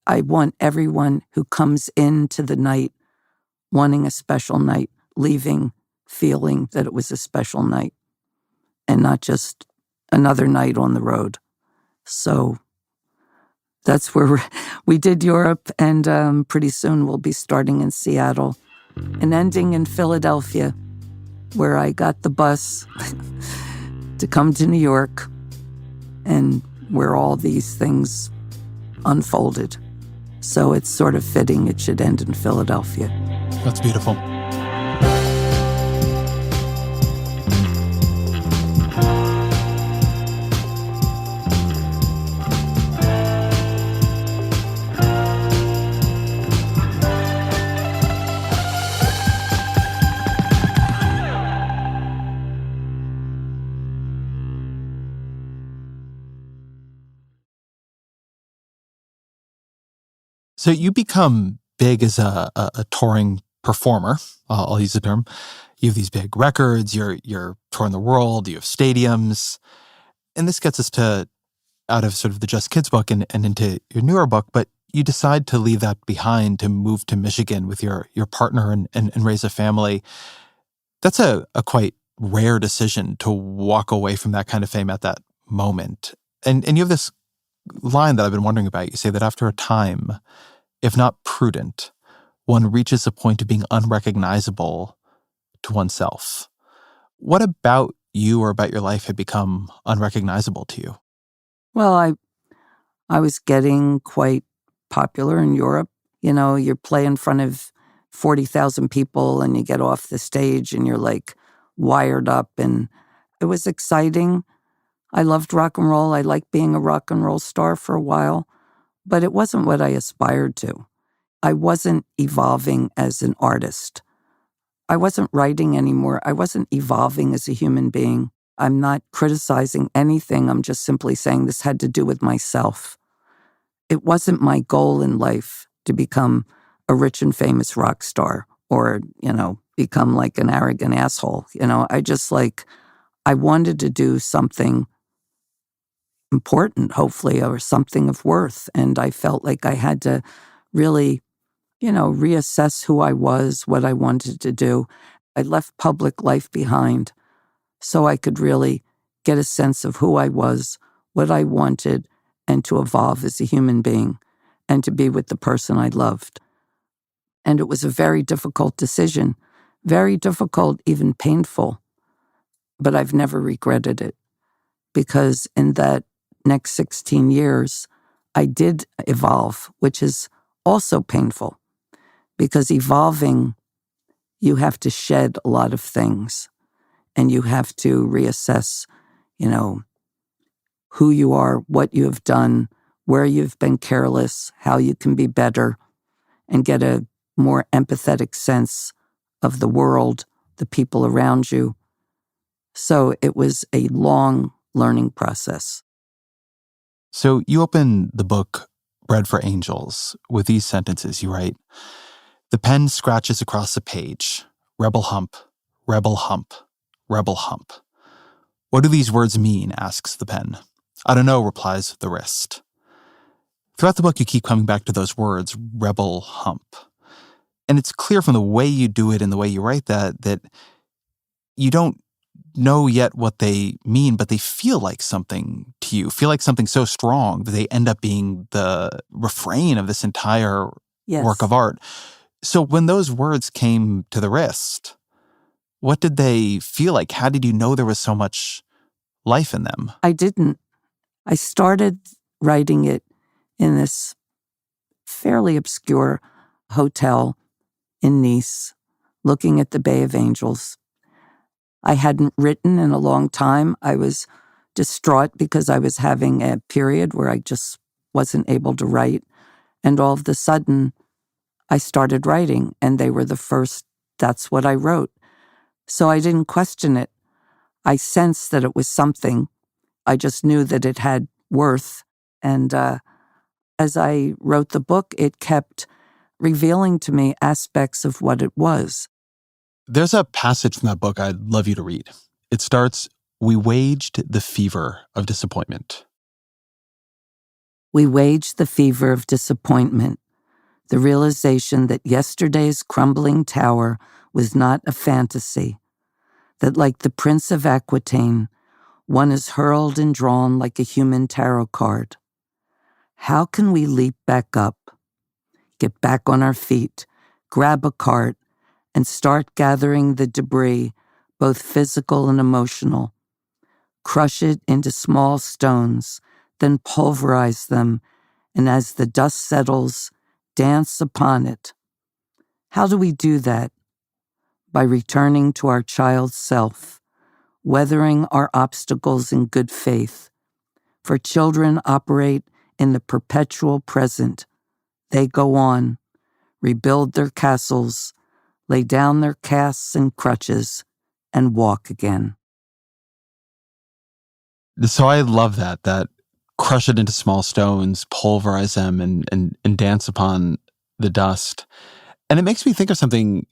I want everyone who comes into the night wanting a special night, leaving feeling that it was a special night and not just another night on the road. So that's where we did Europe, and pretty soon we'll be starting in Seattle and ending in Philadelphia, where I got the bus to come to New York and where all these things unfolded. So it's sort of fitting it should end in Philadelphia. That's beautiful. So you become big as a touring performer. I'll use the term. You have these big records. You're touring the world. You have stadiums, and this gets us to out of sort of the Just Kids book and into your newer book. But you decide to leave that behind to move to Michigan with your partner and raise a family. That's a quite rare decision to walk away from that kind of fame at that moment. And you have this line that I've been wondering about. You say that after a time, if not prudent, one reaches a point of being unrecognizable to oneself. What about you or about your life had become unrecognizable to you? Well, I was getting quite popular in Europe. You know, you play in front of 40,000 people and you get off the stage and you're like wired up, and it was exciting. I loved rock and roll. I liked being a rock and roll star for a while, but it wasn't what I aspired to. I wasn't evolving as an artist. I wasn't writing anymore. I wasn't evolving as a human being. I'm not criticizing anything. I'm just simply saying this had to do with myself. It wasn't my goal in life to become a rich and famous rock star or, become like an arrogant asshole. I wanted to do something important, hopefully, or something of worth. And I felt like I had to really, reassess who I was, what I wanted to do. I left public life behind so I could really get a sense of who I was, what I wanted, and to evolve as a human being and to be with the person I loved. And it was a very difficult decision, very difficult, even painful, but I've never regretted it because in that next 16 years, I did evolve, which is also painful because evolving, you have to shed a lot of things and you have to reassess, who you are, what you have done, where you've been careless, how you can be better, and get a more empathetic sense of the world, the people around you. So it was a long learning process. So you open the book Bread for Angels with these sentences. You write, "The pen scratches across the page. Rebel hump, rebel hump, rebel hump. What do these words mean?" asks the pen. "I don't know," replies the wrist. Throughout the book, you keep coming back to those words, rebel hump. And it's clear from the way you do it and the way you write that you don't know yet what they mean, but they feel like something to you, feel like something so strong that they end up being the refrain of this entire work of art. So when those words came to the wrist, what did they feel like? How did you know there was so much life in them? I didn't. I started writing it in this fairly obscure hotel in Nice, looking at the Bay of Angels. I hadn't written in a long time. I was distraught because I was having a period where I just wasn't able to write. And all of a sudden, I started writing, and they were the first, that's what I wrote. So I didn't question it. I sensed that it was something. I just knew that it had worth. And as I wrote the book, it kept revealing to me aspects of what it was. There's a passage from that book I'd love you to read. It starts, "We waged the fever of disappointment." We waged the fever of disappointment, the realization that yesterday's crumbling tower was not a fantasy, that like the Prince of Aquitaine, one is hurled and drawn like a human tarot card. How can we leap back up, get back on our feet, grab a cart, and start gathering the debris, both physical and emotional, crush it into small stones, then pulverize them, and as the dust settles, dance upon it? How do we do that? By returning to our child self, weathering our obstacles in good faith. For children operate in the perpetual present. They go on, rebuild their castles, lay down their casts and crutches, and walk again. So I love that crush it into small stones, pulverize them, and dance upon the dust. And it makes me think of something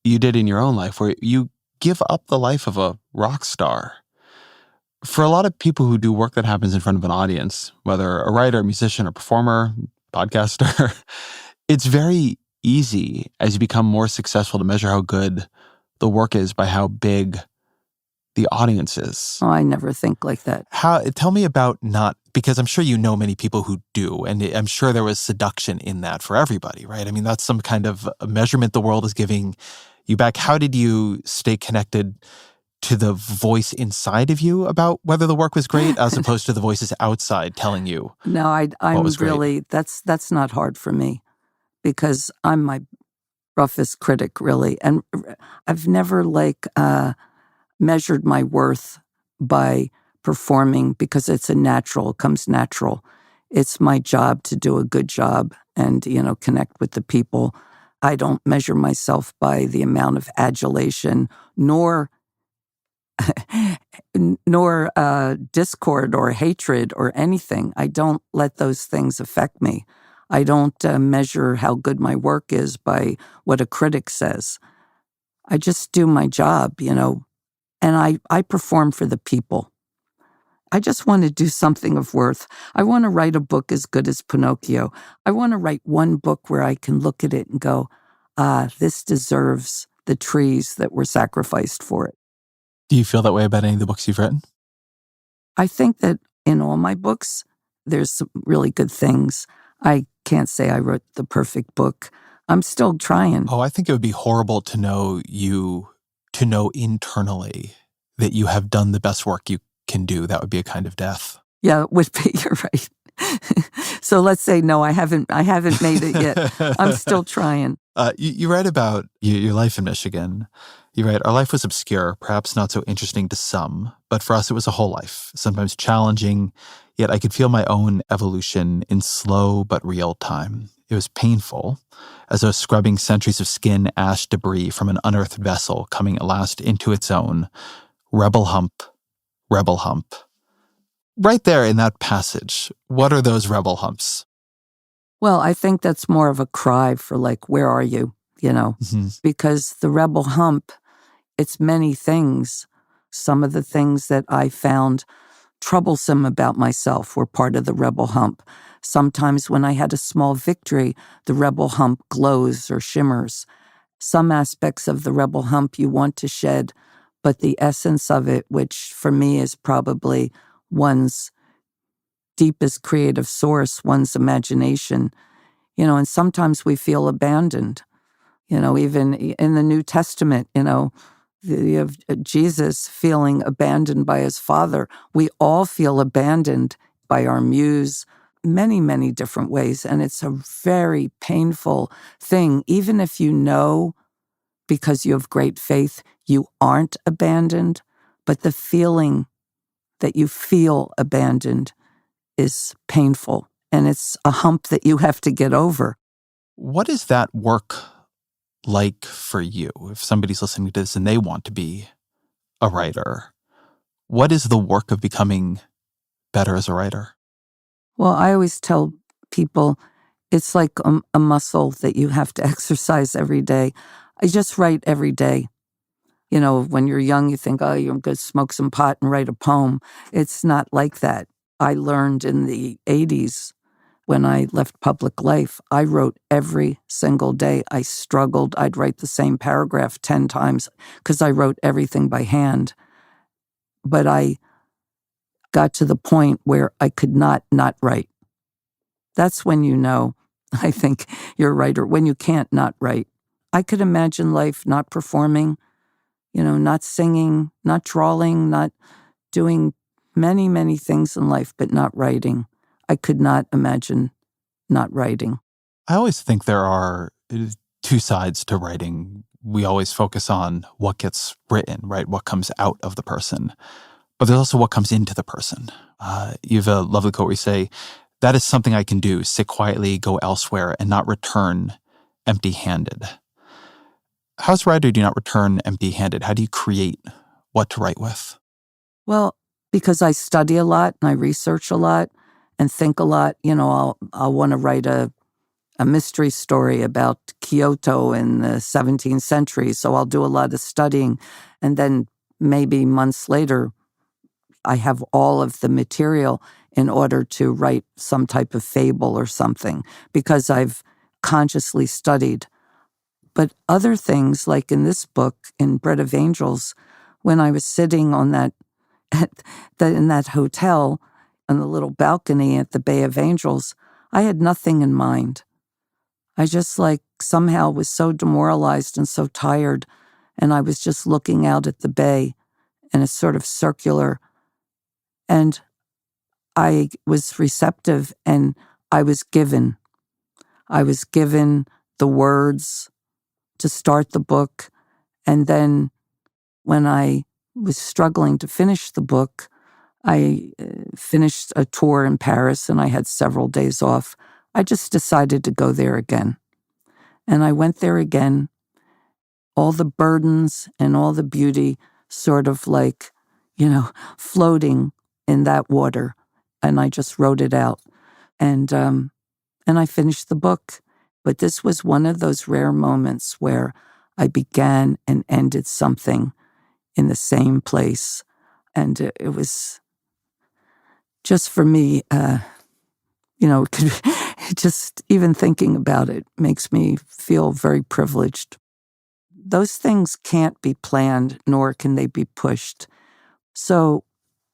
you did in your own life where you give up the life of a rock star. For a lot of people who do work that happens in front of an audience, whether a writer, musician, or performer, podcaster, it's very easy as you become more successful to measure how good the work is by how big the audience is. Oh, I never think like that. Tell me about not, because I'm sure you know many people who do, and I'm sure there was seduction in that for everybody, right? I mean, that's some kind of a measurement the world is giving you back. How did you stay connected to the voice inside of you about whether the work was great as opposed to the voices outside telling you I'm was great? really, that's not hard for me because I'm my roughest critic, really. And I've never measured my worth by performing because it comes natural. It's my job to do a good job and, connect with the people. I don't measure myself by the amount of adulation, nor discord or hatred or anything. I don't let those things affect me. I don't measure how good my work is by what a critic says. I just do my job, and I perform for the people. I just want to do something of worth. I want to write a book as good as Pinocchio. I want to write one book where I can look at it and go, this deserves the trees that were sacrificed for it. Do you feel that way about any of the books you've written? I think that in all my books, there's some really good things. I can't say I wrote the perfect book. I'm still trying. Oh, I think it would be horrible to know internally that you have done the best work you can do. That would be a kind of death. Yeah, it would be. You're right. So let's say no, I haven't made it yet. I'm still trying. You write about your life in Michigan. You write, our life was obscure, perhaps not so interesting to some, but for us it was a whole life, sometimes challenging, yet I could feel my own evolution in slow but real time. It was painful, as though scrubbing centuries of skin ash debris from an unearthed vessel coming at last into its own. Rebel hump, rebel hump. Right there in that passage, what are those rebel humps? Well, I think that's more of a cry for where are you, Because the rebel hump, it's many things. Some of the things that I found troublesome about myself were part of the rebel hump. Sometimes when I had a small victory, the rebel hump glows or shimmers. Some aspects of the rebel hump you want to shed, but the essence of it, which for me is probably one's deepest creative source, one's imagination, and sometimes we feel abandoned. Even in the New Testament, you have Jesus feeling abandoned by his Father. We all feel abandoned by our muse, many, many different ways. And it's a very painful thing, even if you know, because you have great faith, you aren't abandoned. But the feeling that you feel abandoned is painful. And it's a hump that you have to get over. What is that work like for you? If somebody's listening to this and they want to be a writer, what is the work of becoming better as a writer? Well, I always tell people it's like a muscle that you have to exercise every day. I just write every day. When you're young, you think, oh, you're going to smoke some pot and write a poem. It's not like that. I learned in the 80s when I left public life, I wrote every single day. I struggled. I'd write the same paragraph 10 times because I wrote everything by hand. But I got to the point where I could not write. That's when I think you're a writer, when you can't not write. I could imagine life not performing, not singing, not drawing, not doing many, many things in life, but not writing. I could not imagine not writing. I always think there are two sides to writing. We always focus on what gets written, right? What comes out of the person. But there's also what comes into the person. You have a lovely quote where you say, that is something I can do, sit quietly, go elsewhere, and not return empty-handed. How as a writer do you not return empty-handed? How do you create what to write with? Well, because I study a lot and I research a lot, and think a lot. I'll want to write a mystery story about Kyoto in the 17th century, so I'll do a lot of studying, and then maybe months later, I have all of the material in order to write some type of fable or something, because I've consciously studied. But other things, like in this book, in Bread of Angels, when I was sitting on in that hotel on the little balcony at the Bay of Angels, I had nothing in mind. I just somehow was so demoralized and so tired, and I was just looking out at the bay in a sort of circular, and I was receptive, and I was given. I was given the words to start the book, and then when I was struggling to finish the book, I finished a tour in Paris and I had several days off. I just decided to go there again. And I went there again, all the burdens and all the beauty sort of floating in that water. And I just wrote it out. And I finished the book. But this was one of those rare moments where I began and ended something in the same place. And it was just for me, just even thinking about it makes me feel very privileged. Those things can't be planned, nor can they be pushed. So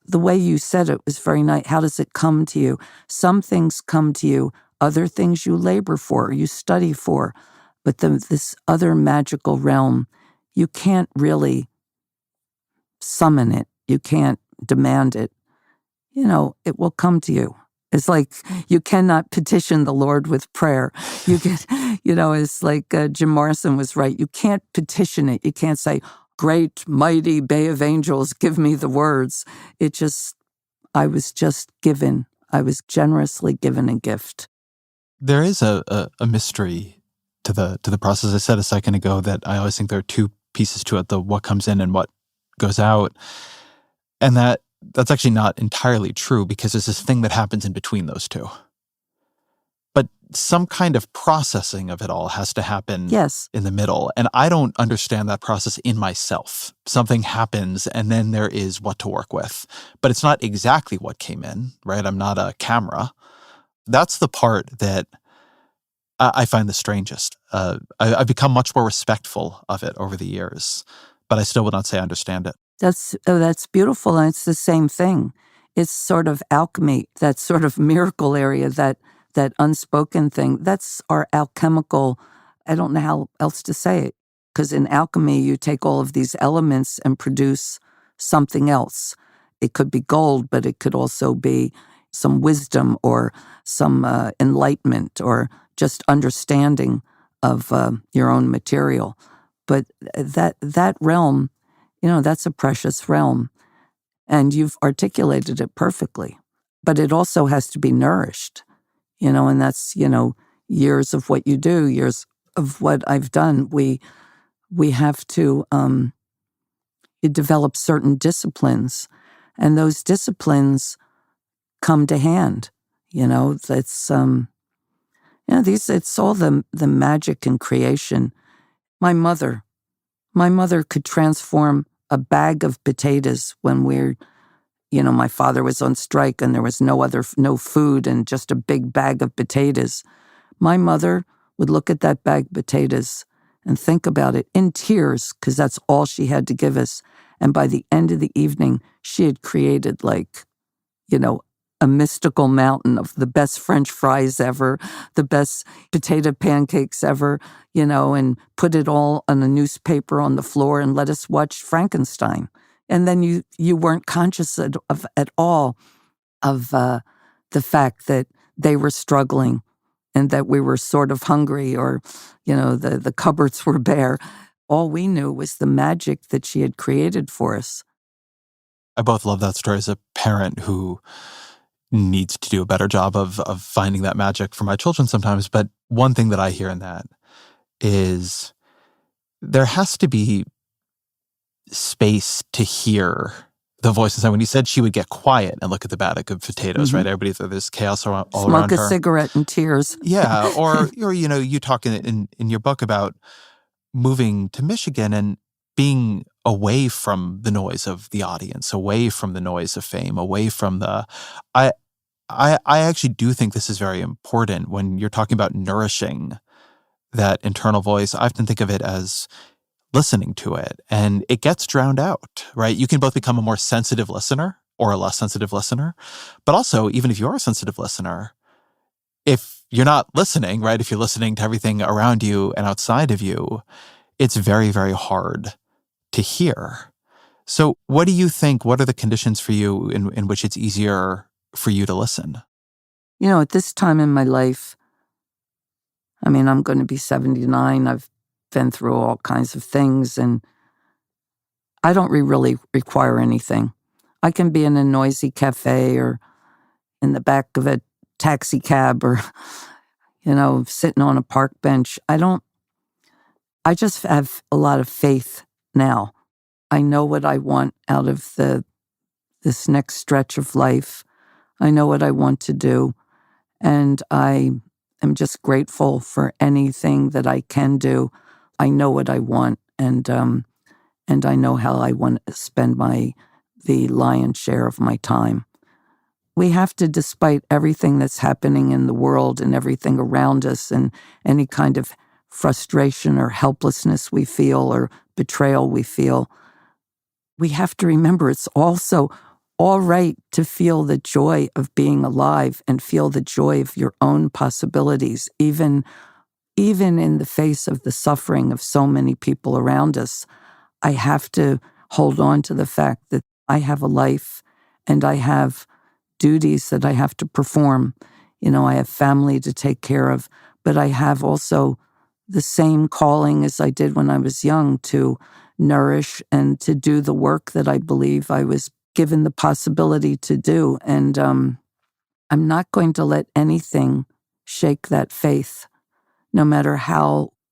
the way you said it was very nice. How does it come to you? Some things come to you, other things you labor for, you study for. But this other magical realm, you can't really summon it. You can't demand it. It will come to you. It's like you cannot petition the Lord with prayer. You get, it's like Jim Morrison was right. You can't petition it. You can't say, great, mighty Bay of Angels, give me the words. I was just given. I was generously given a gift. There is a mystery to the process. I said a second ago that I always think there are two pieces to it, the what comes in and what goes out. And that's actually not entirely true, because there's this thing that happens in between those two. But some kind of processing of it all has to happen in the middle. And I don't understand that process in myself. Something happens and then there is what to work with. But it's not exactly what came in, right? I'm not a camera. That's the part that I find the strangest. I've become much more respectful of it over the years, but I still would not say I understand it. That's beautiful, and it's the same thing. It's sort of alchemy, that sort of miracle area, that unspoken thing. That's our alchemical, I don't know how else to say it, because in alchemy you take all of these elements and produce something else. It could be gold, but it could also be some wisdom or some enlightenment or just understanding of your own material. But that realm, that's a precious realm, and you've articulated it perfectly. But it also has to be nourished, and that's, years of what you do, years of what I've done. We have to you develop certain disciplines, and those disciplines come to hand. It's it's all the magic in creation. My mother could transform a bag of potatoes when my father was on strike and there was no food and just a big bag of potatoes. My mother would look at that bag of potatoes and think about it in tears, because that's all she had to give us. And by the end of the evening, she had created a mystical mountain of the best French fries ever, the best potato pancakes ever, and put it all on a newspaper on the floor and let us watch Frankenstein. And then you weren't conscious at all of the fact that they were struggling and that we were sort of hungry, or, the cupboards were bare. All we knew was the magic that she had created for us. I both love that story as a parent who needs to do a better job of finding that magic for my children sometimes. But one thing that I hear in that is there has to be space to hear the voice inside. When you said she would get quiet and look at the bag of potatoes, right? Everybody, there's chaos all Smoke around her. Smoke a cigarette in tears. Yeah, or you talk in your book about moving to Michigan and being away from the noise of the audience, away from the noise of fame, away from the. I actually do think this is very important when you're talking about nourishing that internal voice. I often think of it as listening to it, and it gets drowned out, right? You can both become a more sensitive listener or a less sensitive listener, but also, even if you're a sensitive listener, if you're not listening, right, if you're listening to everything around you and outside of you, it's very, very hard to hear. So what do you think, what are the conditions for you in which it's easier for you to listen? At this time in my life, I'm going to be 79. I've been through all kinds of things, and I don't really require anything. I can be in a noisy cafe or in the back of a taxi cab or, sitting on a park bench. I just have a lot of faith now. I know what I want out of this next stretch of life. I know what I want to do. And I am just grateful for anything that I can do. I know what I want, and I know how I want to spend the lion's share of my time. We have to, despite everything that's happening in the world and everything around us and any kind of frustration or helplessness we feel or betrayal we feel, we have to remember it's also all right to feel the joy of being alive and feel the joy of your own possibilities, even in the face of the suffering of so many people around us. I have to hold on to the fact that I have a life and I have duties that I have to perform. I have family to take care of, but I have also the same calling as I did when I was young to nourish and to do the work that I believe I was given the possibility to do. And I'm not going to let anything shake that faith, no matter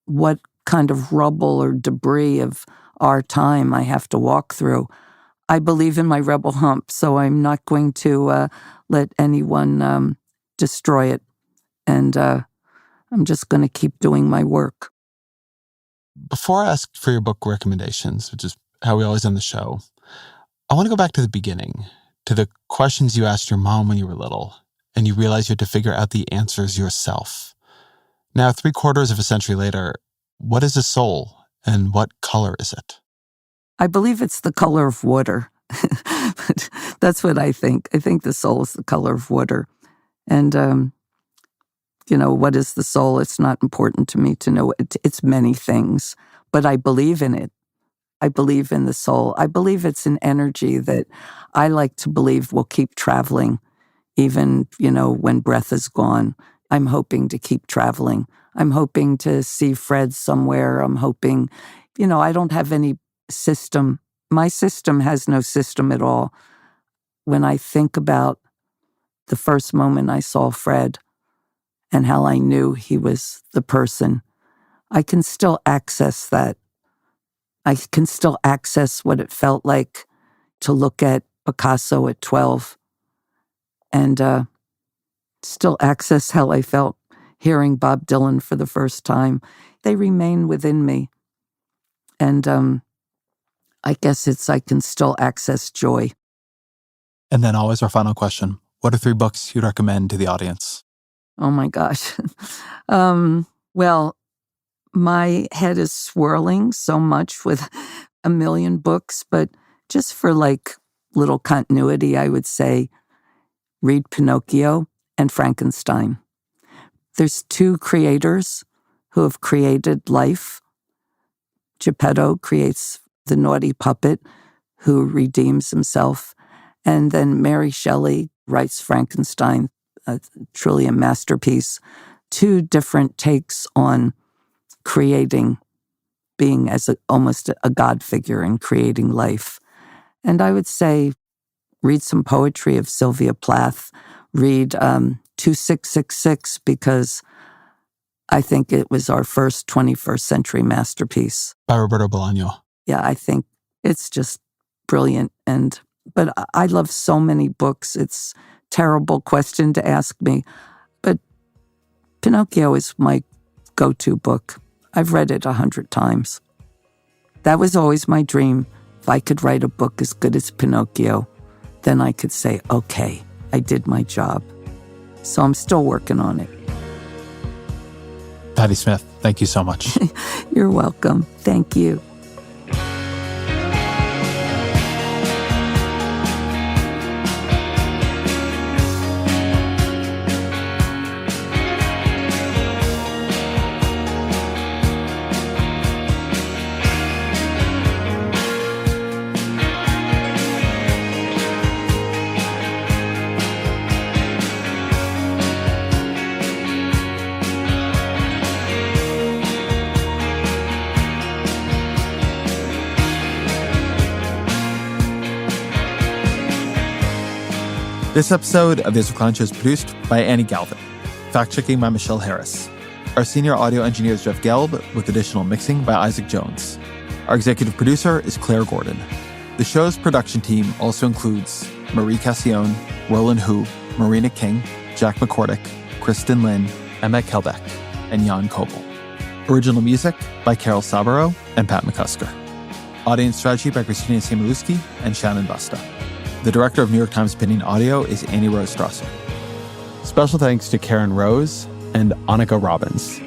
what kind of rubble or debris of our time I have to walk through. I believe in my Rebel Hump, so I'm not going to let anyone destroy it. And I'm just going to keep doing my work. Before I ask for your book recommendations, which is how we always end the show, I want to go back to the beginning, to the questions you asked your mom when you were little, and you realized you had to figure out the answers yourself. Now, 3/4 of a century later, what is a soul, and what color is it? I believe it's the color of water. That's what I think. I think the soul is the color of water. And, what is the soul? It's not important to me to know. It's many things, but I believe in it. I believe in the soul. I believe it's an energy that I like to believe will keep traveling, even, when breath is gone. I'm hoping to keep traveling. I'm hoping to see Fred somewhere. I'm hoping, I don't have any system. My system has no system at all. When I think about the first moment I saw Fred and how I knew he was the person, I can still access that. I can still access what it felt like to look at Picasso at 12 and still access how I felt hearing Bob Dylan for the first time. They remain within me. And I guess I can still access joy. And then always our final question. What are 3 books you'd recommend to the audience? Oh my gosh. Well, my head is swirling so much with a million books, but just for little continuity, I would say read Pinocchio and Frankenstein. There's 2 creators who have created life. Geppetto creates the naughty puppet who redeems himself. And then Mary Shelley writes Frankenstein, truly a masterpiece. 2 different takes on creating, being as almost a God figure and creating life. And I would say read some poetry of Sylvia Plath. Read 2666 because I think it was our first 21st century masterpiece. By Roberto Bolaño. Yeah, I think it's just brilliant. And But I love so many books. It's a terrible question to ask me. But Pinocchio is my go-to book. I've read it 100 times. That was always my dream. If I could write a book as good as Pinocchio, then I could say, okay, I did my job. So I'm still working on it. Patti Smith, thank you so much. You're welcome. Thank you. This episode of This Recline Show is produced by Annie Galvin, fact-checking by Michelle Harris. Our senior audio engineer is Jeff Gelb, with additional mixing by Isaac Jones. Our executive producer is Claire Gordon. The show's production team also includes Marie Cassione, Roland Hu, Marina King, Jack McCordick, Kristen Lynn, Emma Kelbeck, and Jan Kobel. Original music by Carol Sabaro and Pat McCusker. Audience strategy by Christina Siemielewski and Shannon Busta. The director of New York Times Opinion Audio is Annie Rose Strasser. Special thanks to Karen Rose and Annika Robbins.